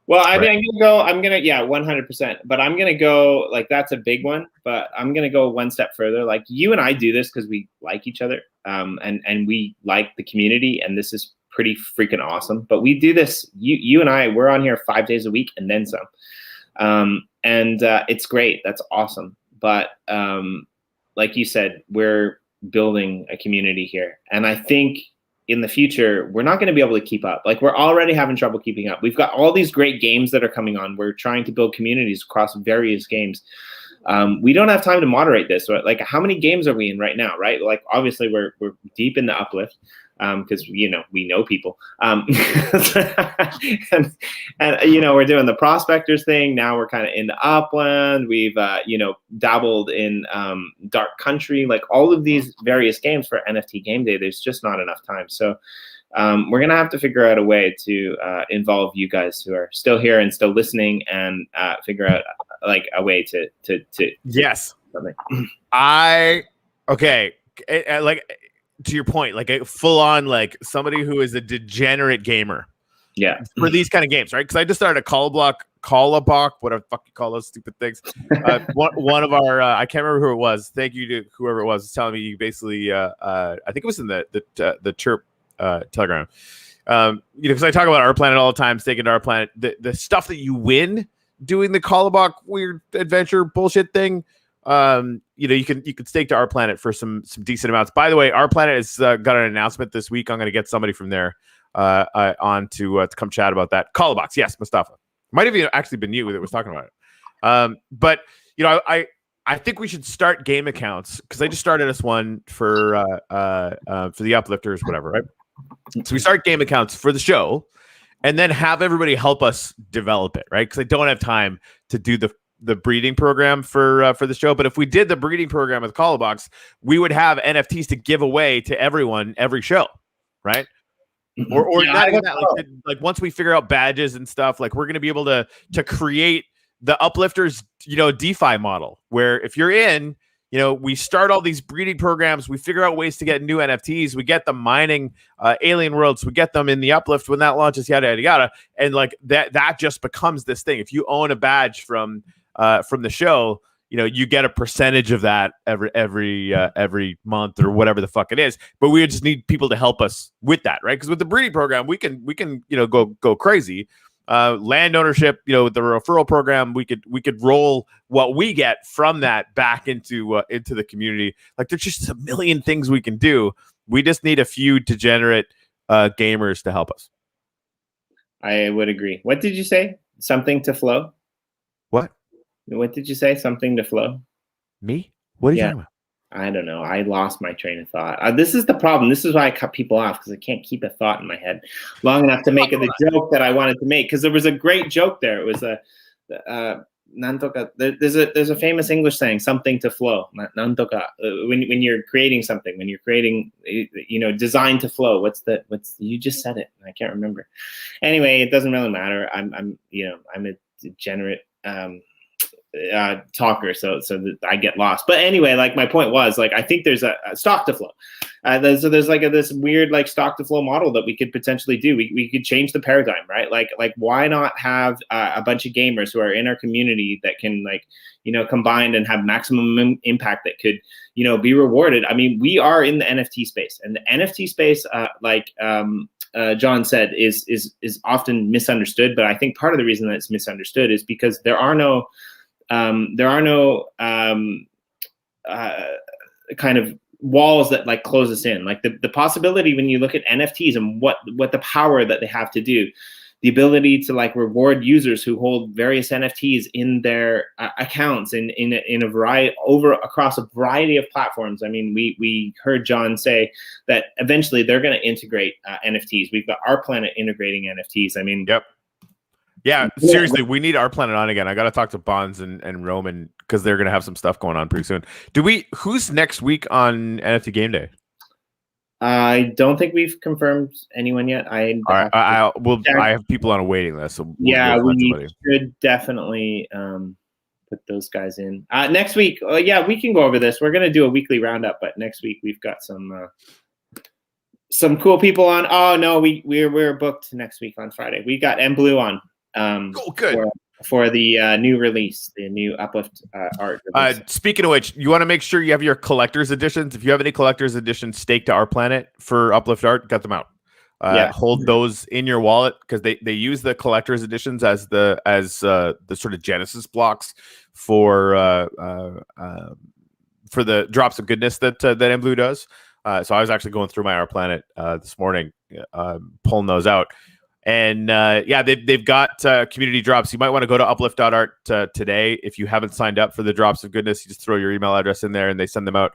Well, I'm gonna go. 100%. But I'm gonna go like that's a big one. But I'm gonna go one step further. Like you and I do this because we like each other, and we like the community, and this is pretty freaking awesome. But we do this. You and I, we're on here 5 days a week and then some, and it's great. That's awesome. But like you said, we're building a community here, and I think in the future, we're not going to be able to keep up. Like we're already having trouble keeping up. We've got all these great games that are coming on. We're trying to build communities across various games. We don't have time to moderate this. Like how many games are we in right now, right? Like obviously we're deep in the Uplift because, we know people. And we're doing the Prospectors thing. Now we're kind of into Upland. We've, dabbled in Dark Country, like all of these various games for NFT Game Day. There's just not enough time. So we're going to have to figure out a way to involve you guys who are still here and still listening and figure out like a way to yes. Something. Like to your point, like a full on, like somebody who is a degenerate gamer. Yeah. For these kind of games, right? Because I just started a call a block, whatever the fuck you call those stupid things. One of our, I can't remember who it was. Thank you to whoever it was telling me you basically, I think it was in the Chirp Telegram. Because I talk about our planet all the time, staking to our planet. The stuff that you win doing the call a block weird adventure bullshit thing. You can stake to our planet for some decent amounts. By the way, our planet has got an announcement this week. I'm going to get somebody from there on to come chat about that. Call a box, yes, Mustafa. Might have actually been you that was talking about it. But I think we should start game accounts because I just started us one for the Uplifters, whatever, right? So we start game accounts for the show, and then have everybody help us develop it, right? Because I don't have time to do the breeding program for the show. But if we did the breeding program with Callbox, we would have NFTs to give away to everyone every show, right? Or not even that. Like once we figure out badges and stuff, like we're going to be able to create the Uplifters, DeFi model where if you're in, we start all these breeding programs, we figure out ways to get new NFTs, we get them mining alien worlds, we get them in the Uplift when that launches, yada yada yada, and like that just becomes this thing. If you own a badge from the show, you get a percentage of that every month or whatever the fuck it is. But we just need people to help us with that, right? Because with the breeding program, we can go crazy. Land ownership, with the referral program, we could roll what we get from that back into the community. Like there's just a million things we can do. We just need a few degenerate gamers to help us. I would agree. What did you say? Something to flow? What did you say? Something to flow? Me? What are you talking about? I don't know. I lost my train of thought. This is the problem. This is why I cut people off, because I can't keep a thought in my head long enough to make the joke that I wanted to make. Because there was a great joke there. It was nantoka. There's a famous English saying, something to flow. Nantoka. When you're creating something, when you're creating, design to flow. You just said it. I can't remember. Anyway, it doesn't really matter. I'm a degenerate talker, so that I get lost. But anyway, like my point was, like I think there's a stock to flow. So there's like this weird like stock to flow model that we could potentially do. We could change the paradigm, right? Like why not have a bunch of gamers who are in our community that can combine and have maximum impact that could be rewarded. I mean, we are in the NFT space, and the NFT space, John said, is often misunderstood. But I think part of the reason that it's misunderstood is because there are no kind of walls that like close us in. Like the possibility when you look at NFTs and what the power that they have to do, the ability to like reward users who hold various NFTs in their accounts in a variety across a variety of platforms. I mean, we heard John say that eventually they're going to integrate NFTs. We've got our planet integrating NFTs. I mean, yep. Yeah, seriously, we need Our Planet on again. I got to talk to Bonds and Roman because they're going to have some stuff going on pretty soon. Who's next week on NFT Game Day? I don't think we've confirmed anyone yet. I have people on a waiting list. So we should definitely put those guys in next week. We can go over this. We're going to do a weekly roundup, but next week we've got some cool people on. Oh no, we're booked next week on Friday. We got M Blue on. Good. For the new release, the new Uplift art. Speaking of which, you want to make sure you have your collector's editions. If you have any collector's editions staked to Our Planet for Uplift art, get them out. Hold those in your wallet because they use the collector's editions as the sort of genesis blocks for the drops of goodness that M Blue does. So I was actually going through my Our Planet this morning, pulling those out. And they've got community drops. You might want to go to uplift.art today. If you haven't signed up for the drops of goodness, you just throw your email address in there and they send them out.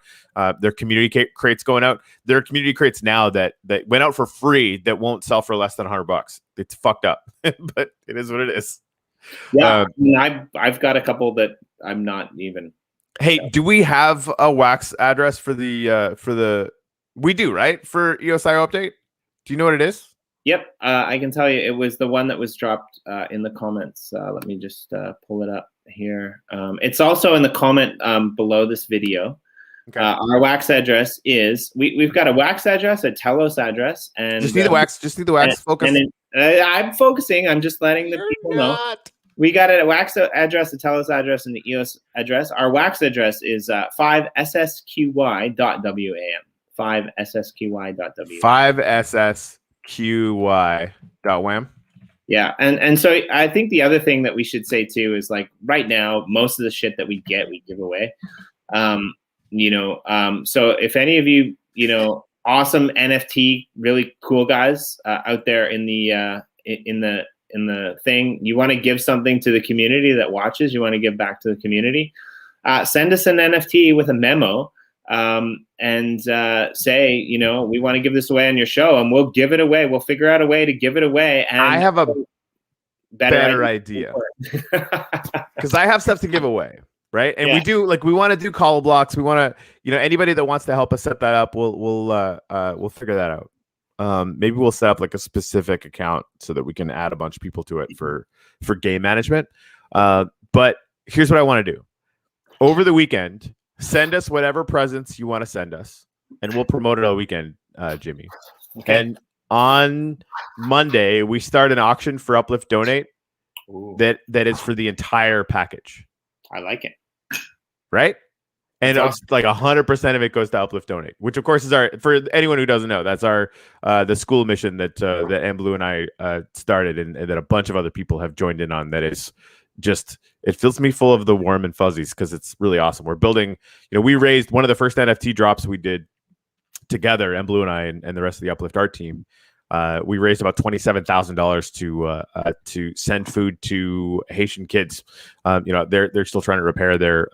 Their community crates going out. There are community crates now that went out for free that won't sell for less than $100. It's fucked up, but it is what it is. Yeah, I've got a couple that I'm not even. Hey, do we have a wax address for the? We do, right? For EOSIO update. Do you know what it is? Yep, I can tell you it was the one that was dropped in the comments. Let me just pull it up here. It's also in the comment below this video. Okay. Our wax address is we've got a wax address, a Telos address, and just need the wax. Just need the wax. Focus. I'm focusing. I'm just letting the people know. We got a wax address, a Telos address, and the EOS address. Our wax address is 5ssqy.wam. 5ssqy.wam. 5ssqy.wam. Yeah, and so I think the other thing that we should say too is like right now most of the shit that we get we give away. So if any of you awesome NFT really cool guys out there in the thing, you want to give something to the community that watches, you want to give back to the community, send us an NFT with a memo. And say, we want to give this away on your show, and we'll give it away. We'll figure out a way to give it away. And I have a better idea because I have stuff to give away, right? And we want to do call blocks. We want to, anybody that wants to help us set that up, we'll figure that out. Maybe we'll set up like a specific account so that we can add a bunch of people to it for game management. But here's what I want to do over the weekend. Send us whatever presents you want to send us, and we'll promote it all weekend, Jimmy. Okay. And on Monday, we start an auction for Uplift Donate. Ooh. That is for the entire package. I like it. Right? And it's like 100% of it goes to Uplift Donate, which of course is for anyone who doesn't know, that's our the school mission that M Blue and I started, and that a bunch of other people have joined in on. That is just, it fills me full of the warm and fuzzies because it's really awesome. We're building, we raised one of the first NFT drops we did together, M Blue and I and the rest of the Uplift art team. We raised about $27,000 to send food to Haitian kids. They're still trying to repair their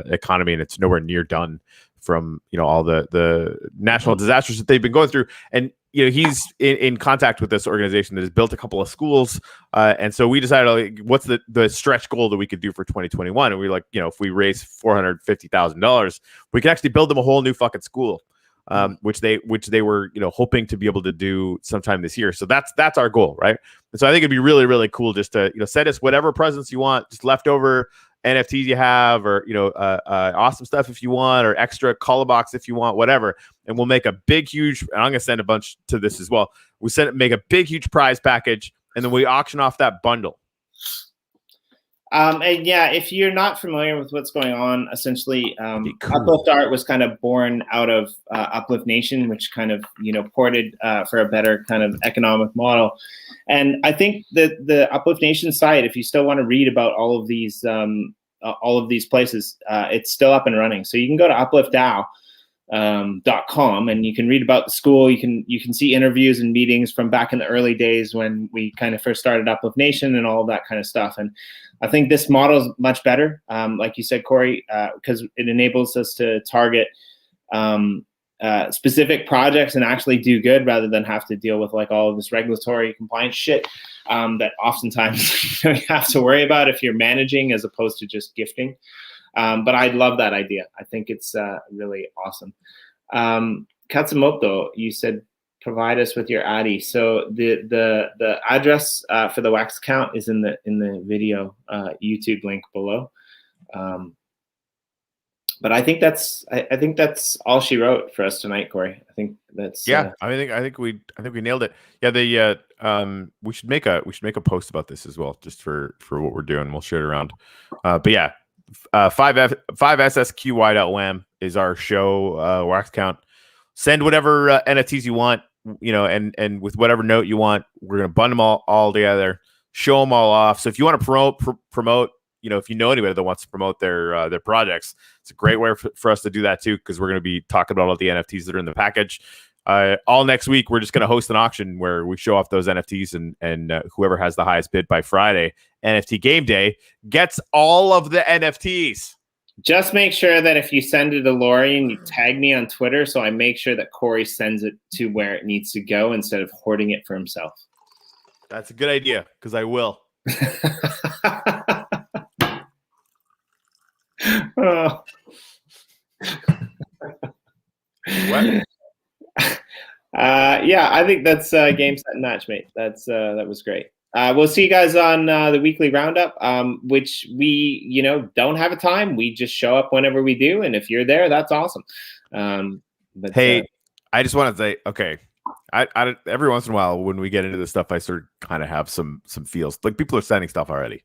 economy, and it's nowhere near done from all the national disasters that they've been going through. And he's in contact with this organization that has built a couple of schools, and so we decided, what's the stretch goal that we could do for 2021? And we were like, if we raise $450,000, we can actually build them a whole new fucking school. Which they were hoping to be able to do sometime this year. So that's our goal, right? And so I think it'd be really, really cool just to send us whatever presents you want, just leftover NFTs you have, or awesome stuff if you want, or extra color box if you want, whatever. And we'll make a big, huge. And I'm gonna send a bunch to this as well. Make a big, huge prize package, and then we auction off that bundle. If you're not familiar with what's going on, essentially, Uplift Art was kind of born out of Uplift Nation, which kind of, ported for a better kind of economic model. And I think that the Uplift Nation site, if you still want to read about all of these places, it's still up and running. So you can go to upliftDAO.com and you can read about the school. You can see interviews and meetings from back in the early days when we kind of first started Uplift Nation and all of that kind of stuff. And I think this model is much better, like you said, Corey, because it enables us to target specific projects and actually do good rather than have to deal with like all of this regulatory compliance shit that oftentimes you have to worry about if you're managing as opposed to just gifting. But I love that idea. I think it's really awesome. Katsumoto, you said provide us with your ADI. So the address for the wax count is in the video YouTube link below. But I think that's all she wrote for us tonight, Corey. I think that's I think we nailed it. Yeah, we should make a post about this as well, just for what we're doing. We'll share it around. But yeah, 5SSQY.WAM is our show wax count. Send whatever NFTs you want, and with whatever note you want. We're gonna bundle them all together, show them all off. So if you want to promote. If you know anybody that wants to promote their projects, it's a great way for us to do that too, because we're going to be talking about all the NFTs that are in the package. All next week, we're just going to host an auction where we show off those NFTs, and whoever has the highest bid by Friday, NFT Game Day, gets all of the NFTs. Just make sure that if you send it to Lori and you tag me on Twitter, so I make sure that Corey sends it to where it needs to go instead of hoarding it for himself. That's a good idea, because I will. Oh. What? Yeah, I think that's game, set, and match, mate. That was great. We'll see you guys on the weekly roundup, which we don't have a time. We just show up whenever we do, and if you're there, that's awesome. But hey, I just want to say, okay, I every once in a while when we get into this stuff, I sort of kind of have some feels like people are sending stuff already.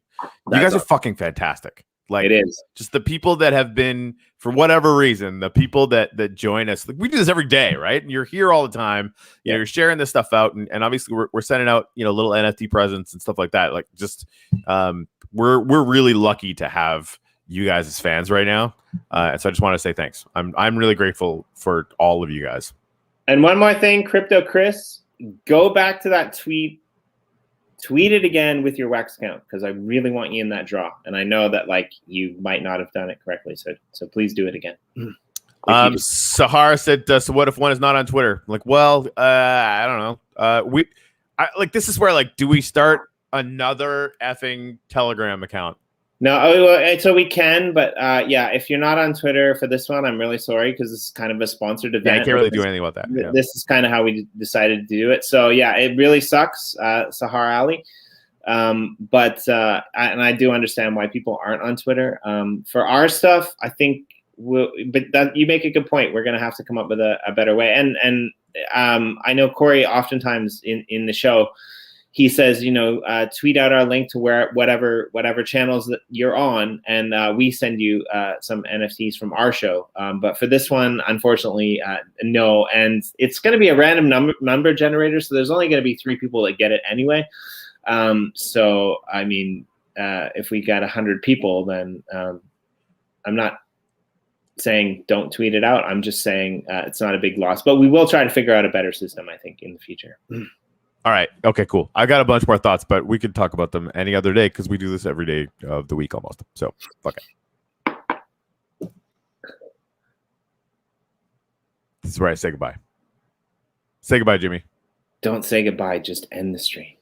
You guys are fucking fantastic. Like, it is just the people that have been, for whatever reason, the people that join us. Like, we do this every day, right? And you're here all the time. You're sharing this stuff out, and obviously we're sending out little NFT presents and stuff like that. Like, just we're really lucky to have you guys as fans right now. And so I just want to say thanks. I'm really grateful for all of you guys. And one more thing, Crypto Chris, go back to that tweet it again with your wax count, because I really want you in that draw. And I know that you might not have done it correctly. So please do it again. Sahara said, so what if one is not on Twitter? Like, well, I don't know. This is where do we start another effing Telegram account? No, so we can, but if you're not on Twitter for this one, I'm really sorry, because this is kind of a sponsored event. Yeah, I can't really do anything about that. Yeah. This is kind of how we decided to do it. So yeah, it really sucks, Sahar Ali. But I do understand why people aren't on Twitter. For our stuff, I think you make a good point. We're going to have to come up with a better way. And I know Corey oftentimes in the show, he says, tweet out our link to whatever channels that you're on, and we send you some NFTs from our show. But for this one, unfortunately, no. And it's going to be a random number generator, so there's only going to be 3 people that get it anyway. So, I mean, if we got 100 people, then I'm not saying don't tweet it out. I'm just saying it's not a big loss. But we will try to figure out a better system, I think, in the future. All right. Okay, cool. I got a bunch more thoughts, but we could talk about them any other day, because we do this every day of the week almost. So, fuck it. This is where I say goodbye. Say goodbye, Jimmy. Don't say goodbye. Just end the stream.